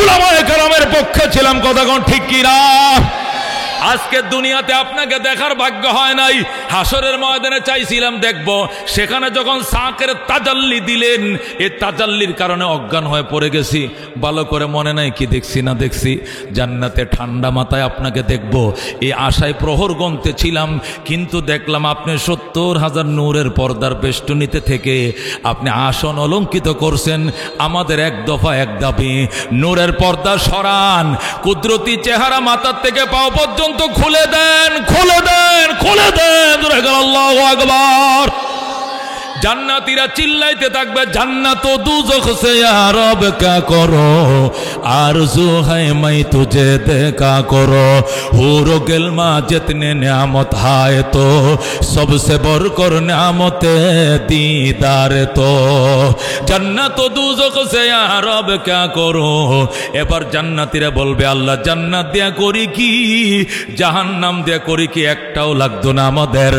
উলামায়ে কেরামের পক্ষে ছিলাম। কথা কোন ঠিক কি না? আজকে দুনিয়াতে আপনাকে দেখার ভাগ্য হয় নাই, হাসরের ময়দানে চাইছিলাম দেখব, সেখানে যখন সাকের তাজাল্লি দিলেন, এই তাজাল্লির কারণে অজ্ঞান হয়ে পড়ে গেছি। ভালো করে মনে নাই কি দেখছি না দেখছি, জান্নাতে ঠান্ডা মাথায় আপনাকে দেখব, এই আশায় প্রহর গন্তে ছিলাম, কিন্তু দেখলাম আপনি 70,000 নূরের পর্দার বেষ্টনীতে থেকে আপনি আসন অলঙ্কিত করছেন। আমাদের এক দফা এক দাবি, নূরের পর্দা সরান, কুদরতি চেহারা মাথার থেকে পাও পর্যন্ত তো খুলে দেন, খুলে দেন, খুলে দেন। আল্লাহু আকবার। জান্নাতীরা চিল্লাইতে থাকবে, জান্নাত ও দুজখ से या रब क्या करो, आरज़ू है मैं तुझे देखा करो। हूर गिल्मा जितने नियामत है तो सबसे बढ़कर नियामत दीदार तो। জান্নাত ও দুজখ से या रब क्या करो। এবার জান্নাতীরা বলবে, আল্লাহ জান্নাত দেয়া করি কি, জাহান্নাম দেয়া করি কি, একটাও লাগতো না আমাদের।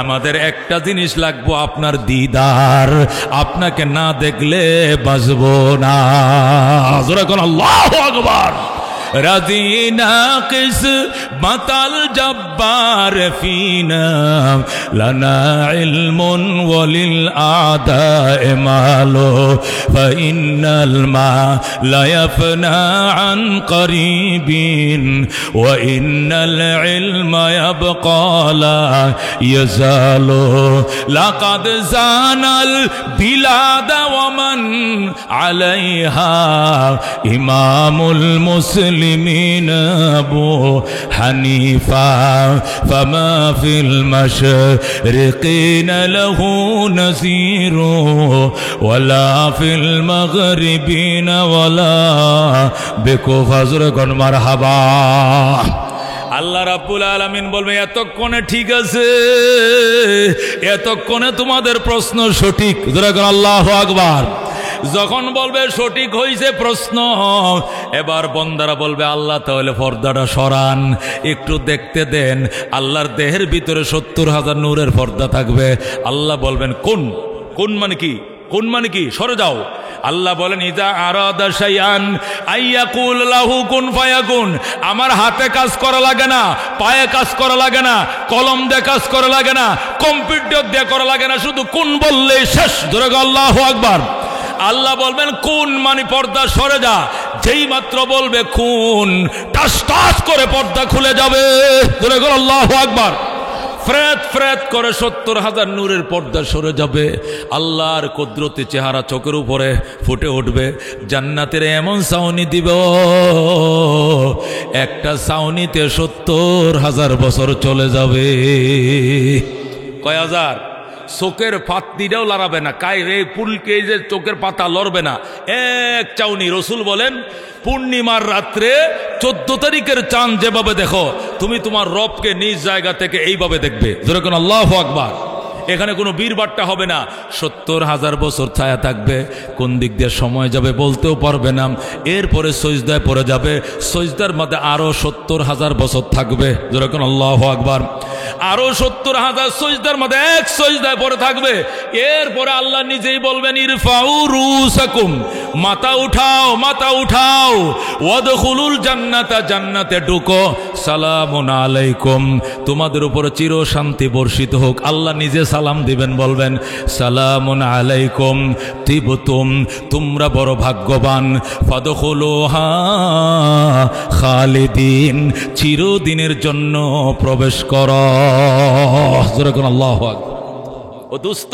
আমাদের একটা জিনিস লাগবো, আপনার দিদার। আপনাকে না দেখলে বাঁচবো না। জোরে কোন আল্লাহু আকবার। রাদিনা কিসমাতাল জব্বার ফিনা লানা ইলমুন ওয়ালিল আদায়ে মালু ফাইন্নাল মা লা ইয়াফনা আন করিবিন ওয়া ইন্নাল ইলমা ইয়াবকা লা ইয়াজালু লাকাদ জানাল বিলাদা ওয়া মান আলাইহা ইমামুল মুসলিমিন أبو حنيفة فما في المشرقين له نذير ولا في المغربين ولا بكفر مرحبا। আল্লাহ রাব্বুল আলামিন বলবে, এতক্ষণে ঠিক আছে, এতক্ষণে তোমাদের প্রশ্ন সঠিক। আল্লাহু আকবার। যখন বলবে সঠিক হয়েছে প্রশ্ন, এবার বন্দারা বলবে, আল্লাহ তাহলে পর্দাটা সরান, একটু দেখতে দেন। আল্লাহর দেহের ভিতরে 70,000 নূরের পর্দা থাকবে। আল্লাহ বলবেন, কোন কোন মানে কি, কোন মানে কি, সরে যাও। আল্লাহ বলেন, ইজা আরাদা শাইআন আইয়াকুল লাহু কুন ফায়াকুন। আমার হাতে কাজ করা লাগে না, পায়ে কাজ করা লাগে না, কলম দিয়ে কাজ করা লাগে না, কম্পিউটার দিয়ে করা লাগে না, শুধু কোন বললেই শেষ। ধরে আল্লাহু আকবার। আল্লাহ বলবেন, কোন মানে পর্দা সরে যা। যেই মাত্র বলবে কোন, টাস টাস করে পর্দা খুলে যাবে। ধরে আল্লাহু আকবার। ফ্রেত ফ্রেত করে 70,000 নূরের পর্দা সরে যাবে। আল্লাহর কুদরতি চেহারা চোখের উপরে ফুটে উঠবে। জান্নাতের এমন ছাউনি দিব, একটা ছাউনিতে 70,000 বছর চলে যাবে। কয় হাজার? চোখের পাতিটাও লড়াবে না, এই পুলকে যে চোখের পাতা লড়বে না, এক চাউনি। রসুল বলেন, পূর্ণিমার রাত্রে 14 তারিখের চাঁদ যেভাবে দেখো, তুমি তোমার রবকে নিজ জায়গা থেকে এইভাবে দেখবে। যেরকম আল্লাহু আকবার। এখানে কোনো বীরবাট্টা হবে না। 70,000 বছর ছায়া থাকবে। কোন দিক দিয়ে সময় যাবে বলতেও পারবে না। এরপরে সজদায় পড়ে যাবে, সজদার মধ্যে আরো 70,000 বছর থাকবে। যেরকম আল্লাহু আকবার। আরো 70,000 সজদার মধ্যে এক সজদায় পড়ে থাকবে। এরপরে আল্লাহ নিজেই বলবেন, ইরফাউ রুসাকুম, মাথা উঠাও, মাথা উঠাও। ওয়াদখুলুল জান্নাতা, জান্নাতে ঢুকো। সালামুন আলাইকুম, তোমাদের উপরে চির শান্তি বর্ষিত হোক। আল্লাহ নিজে সালাম দিবেন, বলবেন, সালামুন আলাইকুম তিবতুম, তোমরা বড় ভাগ্যবান। ফাদখুলুহা খালিদিন, চিরদিনের জন্য প্রবেশ করো। আল্লাহু আকবার। ও দোস্ত,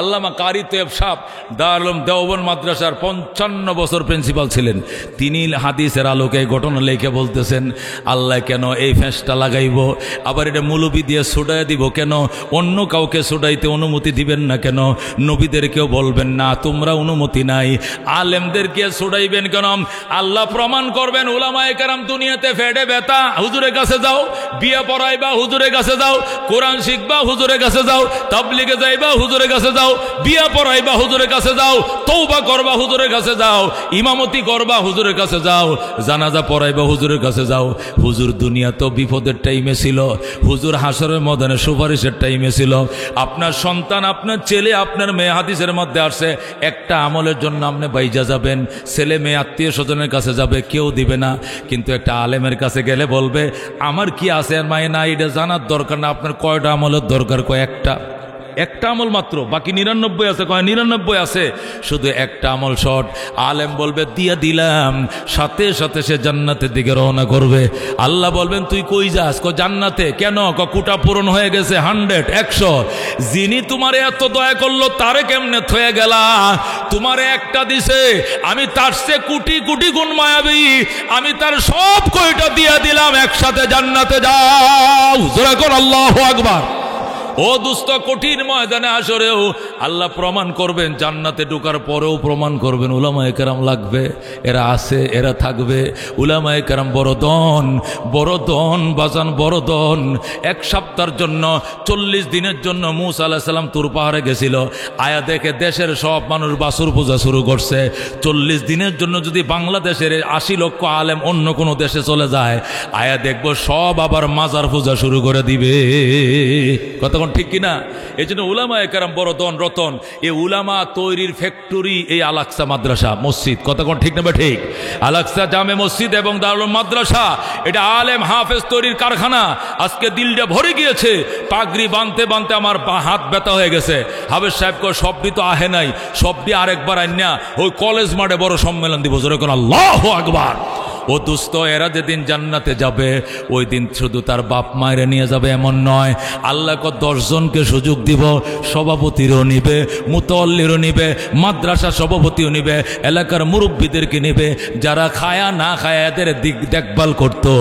আল্লামা কারি তৈয়ব সাহেব দারুল দেওবন্দ মাদ্রাসার 55 বছর প্রিন্সিপাল ছিলেন। তিনি হাদিসের আলোকে ঘটনা লেখে বলতেছেন, আল্লাহ কেন এই ফেঁসটা লাগাইব, আবার এটা মৌলবি দিয়ে ছুটাই দিব কেন, অন্য কাউকে ছুটাইতে অনুমতি দিবেন না কেন, নবীদেরকেও বলবেন না তোমরা অনুমতি নাই, আলেমদেরকে ছুটাইবেন কেন? আল্লাহ প্রমাণ করবেন, উলামায়ে কেরাম দুনিয়াতে ফেডে ব্যথা, হুজুরের কাছে যাও, বিয়ে পড়াইবা হুজুরের কাছে যাও, কোরআন শিখবা হুজুরের কাছে যাও, তাবলীগে যাইবা হুজুরের কাছে যাও, বিয়া পড়াইবা হুজুরের কাছে যাও, তওবা করবা হুজুরের কাছে যাও, ইমামতি করবা হুজুরের কাছে যাও, জানাজা পড়াইবা হুজুরের কাছে যাও। হুজুর দুনিয়া তো বিপদের টাইমে ছিল, হুজুর হাসরের ময়দানে সুপারিশের টাইমে ছিল। আপনার সন্তান, আপনার ছেলে, আপনার মেয়ে হাদিসের মধ্যে আসছে, একটা আমলের জন্য আপনি বাইজা যাবেন, ছেলে মেয়ে আত্মীয় স্বজনের কাছে যাবে, কেউ দিবে না। কিন্তু একটা আলেমের কাছে গেলে বলবে, আমার কি আছে আর মায়ে না, এটা জানার দরকার না, আপনার কয়টা আমলের দরকার? কয়েকটা। একটা আমল মাত্র, বাকি 99 আছে, কয় 99 আছে, শুধু একটা আমল শর্ট। আলেম বলবে দিয়ে দিলাম, সাথে সাথে সে জান্নাতের দিকে রওনা করবে। আল্লাহ বলবেন তুই কই যাস? কয় জান্নাতে। কেন? কোটা পূরণ হয়ে গেছে 100 100। যিনি তোমারে এত দয়া করলো তারে কেমনে থয়ে গেলা? তোমারে একটা দিছে, আমি তার চেয়ে কোটি কোটি গুণ মায়াবী, আমি তার সব কয়টা দিয়ে দিলাম, একসাথে জান্নাতে যাও। জোরে কর আল্লাহু আকবার। ও দুস্থ, কঠিন ময়দানে হাশরেও আল্লাহ প্রমাণ করবেন, জান্নাতে ঢোকার পরেও প্রমাণ করবেন উলামায়ে কেরাম লাগবে, এরা আছে, এরা থাকবে। উলামায়ে কেরাম বড় দন, বড় দন বাজান, বড় দন। 1 সপ্তাহের জন্য 40 দিনের জন্য মূসা আলাইহিস সালাম তুর পাহাড়ে গেছিল। আয়া দেখে দেশের সব মানুষ বাছুর পূজা শুরু করছে। 40 দিনের জন্য যদি বাংলাদেশের 80 লক্ষ আলেম অন্য কোনো দেশে চলে যায়, আয়া দেখবো সব আবার মাজার পূজা শুরু করে দিবে। কতক্ষণ ঠিক কিনা? এই জন্য উলামায়ে কেরাম বড় দন রতন। এই উলামা তৈরির ফ্যাক্টরি এই আল-আকসা মাদ্রাসা মসজিদ। কতক্ষণ ঠিক না? ঠিক। আল-আকসা জামে মসজিদ এবং দারুল মাদ্রাসা, এটা আলেম হাফেজ তৈরির কারখানা। আজকে দিলটা ভরে গিয়েছে, পাগড়ি বাঁধতে বাঁধতে আমার হাত ব্যথা হয়ে গেছে। হাফেজ সাহেব কয় সবটি তো আহে নাই, সবটি আরেকবার আইনা ওই কলেজ মাঠে বড় সম্মেলন দিব। জোরে কোন আল্লাহু আকবার। ও দুস্থ, এরা যেদিন জান্নাতে যাবে ওই দিন শুধু তার বাপ মায়ের নিয়ে যাবে এমন নয়, আল্লাহ 10 জনকে সুযোগ দিব, সভাপতিরও নিবে, মুতাল্লিরও নিবে, মাদ্রাসা সভাপতিও নিবে, এলাকার মুরব্বীদেরকে নিবে, যারা খায়া না খায়া এদের দিক দেখভাল করতো,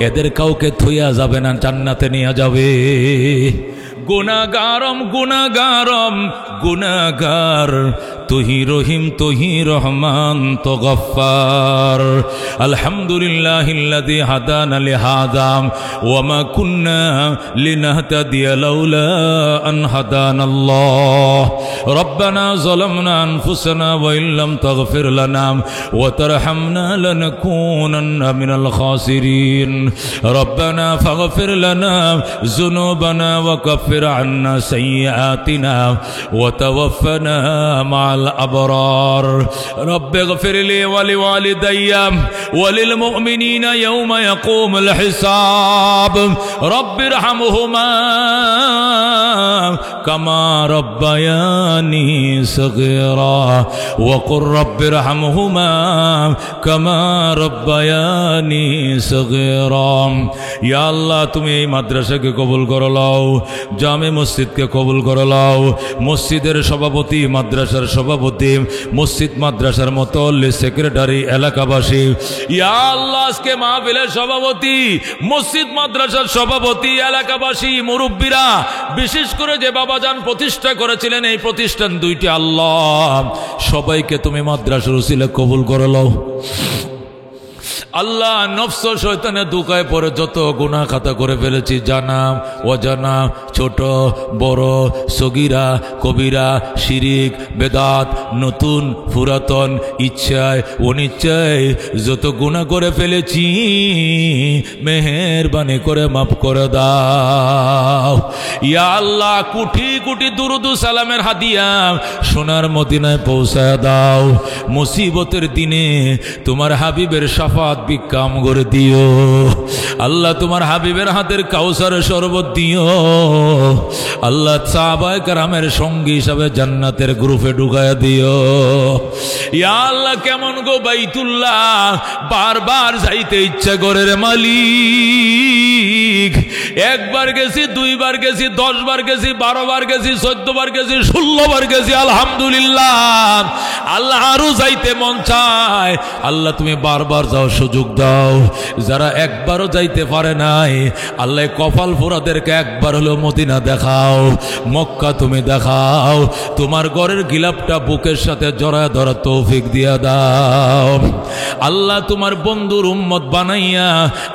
এদের কাউকে থুইয়া যাবে না, জান্নাতে নিয়ে যাবে। গুনাগারম গুনাগারম গুনাগার, তুহি রহিম তুহি রহমান তো গফফার। আলহামদুলিল্লাহিল্লাযী হাদানা লিহাযা ওয়া মা কুন্না লিনাহতাদিয়া লাউলা আন হাদানাল্লাহ। রব্বানা যালামনা আনফুসানা ওয়া ইল্লাম তাগফির লানা ওয়া তারহামনা লানাকুনান্না মিনাল খাসিরিন। রব্বানা ফাগফির লানা যুনুবানা ওয়া কাফির عنا سيئاتنا وتوفنا مع الأبرار. رب اغفر لي ولوالدي وللمؤمنين يوم يقوم الحساب. رب ارحمهما كما ربياني صغيرا وقل رب ارحمهما كما ربياني صغيرا. يا الله তুমি এই মাদ্রাসাকে কবুল করে নাও, জামে মসজিদকে কবুল করে নাও, মসজিদের সভাপতি, মাদ্রাসার সভাপতি, মসজিদ মাদ্রাসার মুতাল্লি, সেক্রেটারি, এলাকাবাসী, ইয়া আল্লাহ আজকে মাহফিলের সভাপতি, মসজিদ মাদ্রাসার সভাপতি, এলাকাবাসী, মুরব্বীরা, বিশেষ করে যে বাবাজান প্রতিষ্ঠা করেছিলেন এই প্রতিষ্ঠান দুইটি, আল্লাহ সবাইকে তুমি মাদ্রাসার উসিলা কবুল করে নাও। আল্লাহ নফস শয়তানের দুকায় পরে যত গুনাহ খাতা করে ফেলেছি, জানা অজানা, ছোট বড়, সগীরা কবিরা, শিরিক বেদাত, নতুন পুরাতন, ইচ্ছায় অনিচ্ছায় যত গুনাহ করে ফেলেছি, মেহেরবানি করে মাফ করে দাও। ইয়া আল্লাহ কোটি কোটি দুরুদ সালামের হাদিয়া সোনার মদিনায় পৌঁছায় দাও। মুসিবতের দিনে তোমার হাবিবের শাফাত বিকাম করে দিও। আল্লাহ তোমার হাবিবের হাতের কাউসারের শরবত দিও। আল্লাহ সাহাবায়ে কেরামের সঙ্গী হিসাবে জান্নাতের গ্রুপে ঢুকায়া দিও। ইয়া আল্লাহ কেমন গো বাইতুল্লাহ, বারবার যাইতে ইচ্ছা করে রে মালিক। একবার গেছি, 2 বার গেছি, 10 বার গেছি, 12 বার গেছি, 14 বার গেছি, 16 বার গেছি, আলহামদুলিল্লাহ। আল্লাহ আরো যাইতে মন চায়। আল্লাহ তুমি বারবার যাও, সুযোগ দাও। যারা একবারও যাইতে পারে নাই, আল্লাহ কপাল পোড়াদেরকে একবার হলো মদিনা দেখাও, মক্কা তুমি দেখাও। তোমার ঘরের গিলাপটা বুকের সাথে জড়ায় ধরা তৌফিক দিয়া দাও। আল্লাহ তোমার বন্ধুর উম্মত বানাইয়া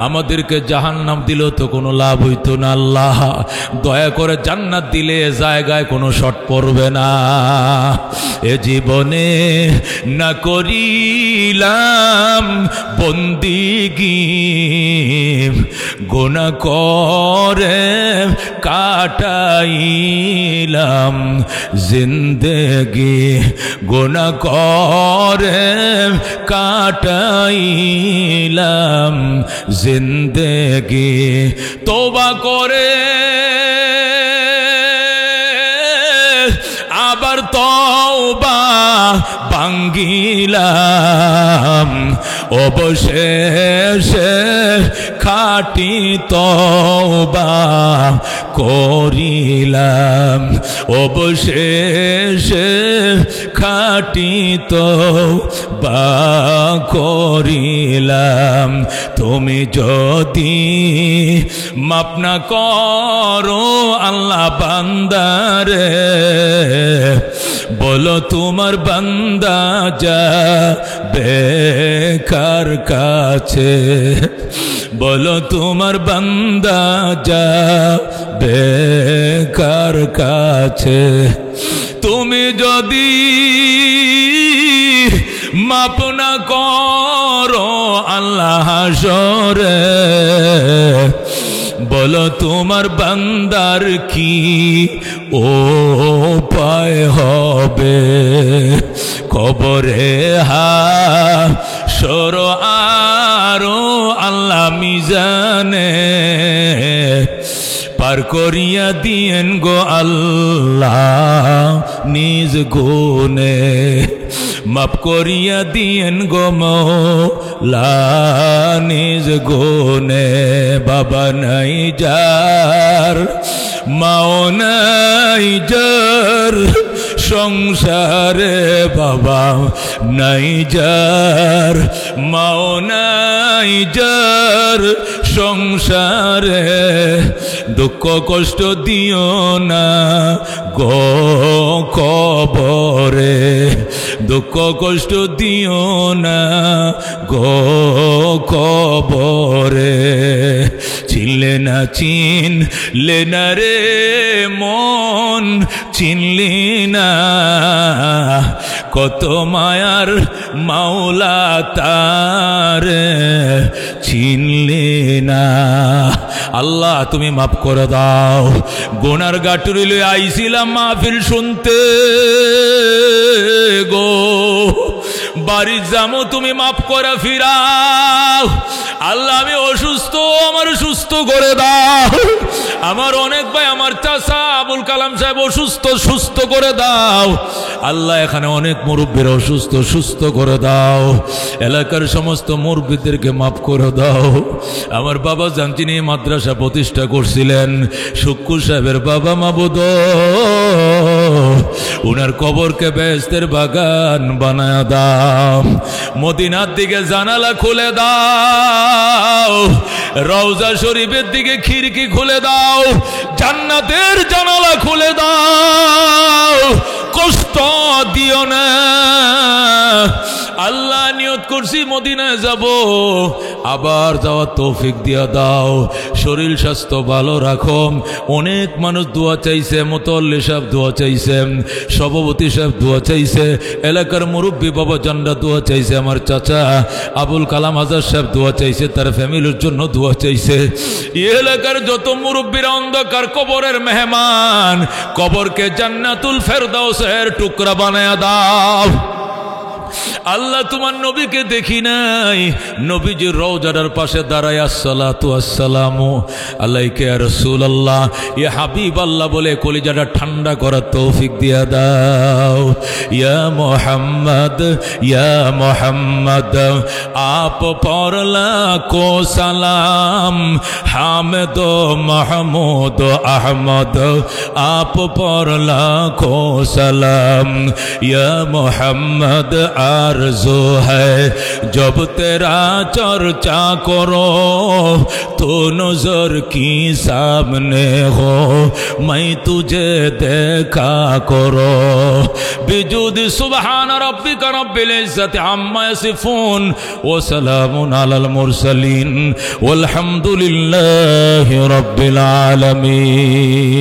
আমাদেরকে জাহান্নাম দিল তো কোনো লাভ হইতো না। আল্লাহ দয়া করে জান্নাত দিলে জায়গায় কোনো শর্ট পড়বে না। এ জীবনে না করিলাম বন্দিগি, গুনাহ করে কাটাইলাম জিন্দেগি, গুনাহ করে কাটাইলাম জিন্দেগি। তওবা করে ভাঙ্গিলাম অবশেষে খাঁটি তওবা করিলাম অবশেষে খাঁটি তওবা করিলাম তুমি যদি মাফ না করো আল্লাহ বান্দারে বলো তোমার বান্দা যাবে কার কাছে বলো তোমার বান্দা যাবে কার কাছে তুমি যদি মাপ না করো আল্লাহ হাসরে বলো তোমার বান্দার কি উপায় হবে কবরে হাসর আরো আল্লাহ মিজানে পার করিয়া দিয়েন গো আল্লাহ নিজ গুণে মাফ করিয়া দিয়েন গো মওলা নিজ গুণে বাবা নাই যার মাও নাই যার সংসারে বাবা নাই যার মাও নাই যার সংসারে দুঃখ কষ্ট দিও না গো কবরে দুঃখ কষ্ট দিও না গো কবরে চিনলে না চিনলে না রে মন চিনলি না কত মায়ার মাওলা তার চিনলি না আল্লাহ তুমি মাফ করে দাও গুনার গাটুরি লই আইছিলাম মাহফিল শুনতে গো বাড়ি যামো তুমি মাফ করে ফিরাও আল্লাহ আমি অসুস্থ আমার সুস্থ করে দাও আমার অনেক ভাই আমার চাচা আবুল কালাম সাহেব অসুস্থ সুস্থ করে দাও আল্লাহ এখানে অনেক মুরব্বীর অসুস্থ সুস্থ করে দাও এলাকার সমস্ত মুরব্বীদেরকে মাফ করে দাও আমার বাবা জান যিনি মাদ্রাসা প্রতিষ্ঠা করছিলেন শুক্কু সাহেবের বাবা মাবুদ উনার কবরকে বেহেশতের বাগান বানায়া দাও মদিনার দিকে জানালা খুলে দাও রওজা শরীফের দিকে খিড়কি খুলে দাও জান্নাতের জানালা খুলে দাও কষ্ট দিও না আল্লাহ নিয়ত করছি মদিনায় যাব আবার যাওয়ার তৌফিক দিয়া দাও শরীর স্বাস্থ্য ভালো রাখো অনেক মানুষ দোয়া চাইছে মুতল্লি সাহেব দোয়া চাইছে সভাপতি সাহেব দোয়া চাইছে এলাকার মুরব্বী বাবা জানরা দোয়া চাইছে আমার চাচা আবুল কালাম আজাদ সাহেব দোয়া চাইছে তার ফ্যামিলির জন্য দোয়া চাইছে এলাকার যত মুরব্বীরা অন্ধকার কবরের মেহমান কবরকে জান্নাতুল ফেরদাউসের টুকরা বানায়া দাও আল্লাহ তোমার নবীকে দেখি নাই নবীজির রওজাটার পাশে দাঁড়ায় আসসালাতু আসসালামু আলাইকা ইয়া রাসূলুল্লাহ ইয়া হাবিব আল্লাহ বলে কলিজাটা ঠান্ডা করার তৌফিক দিয়া দাও ইয়া মুহাম্মদ আপ পর লাখো সালাম হামিদ মাহমুদ আহমদ আপ পর লাখো সালাম ইয়া মুহাম্মদ आरज़ू है जब तेरा चर्चा करो तो नजर की सामने हो मैं तुझे देखा करो बिजुद सुबहान रब्बिका रब्बिल इज्जति अम्मा यसिफून व सलामुन अलल मुरसलीन वल्हम्दुलिल्लाहि रब्बिल आलमीन।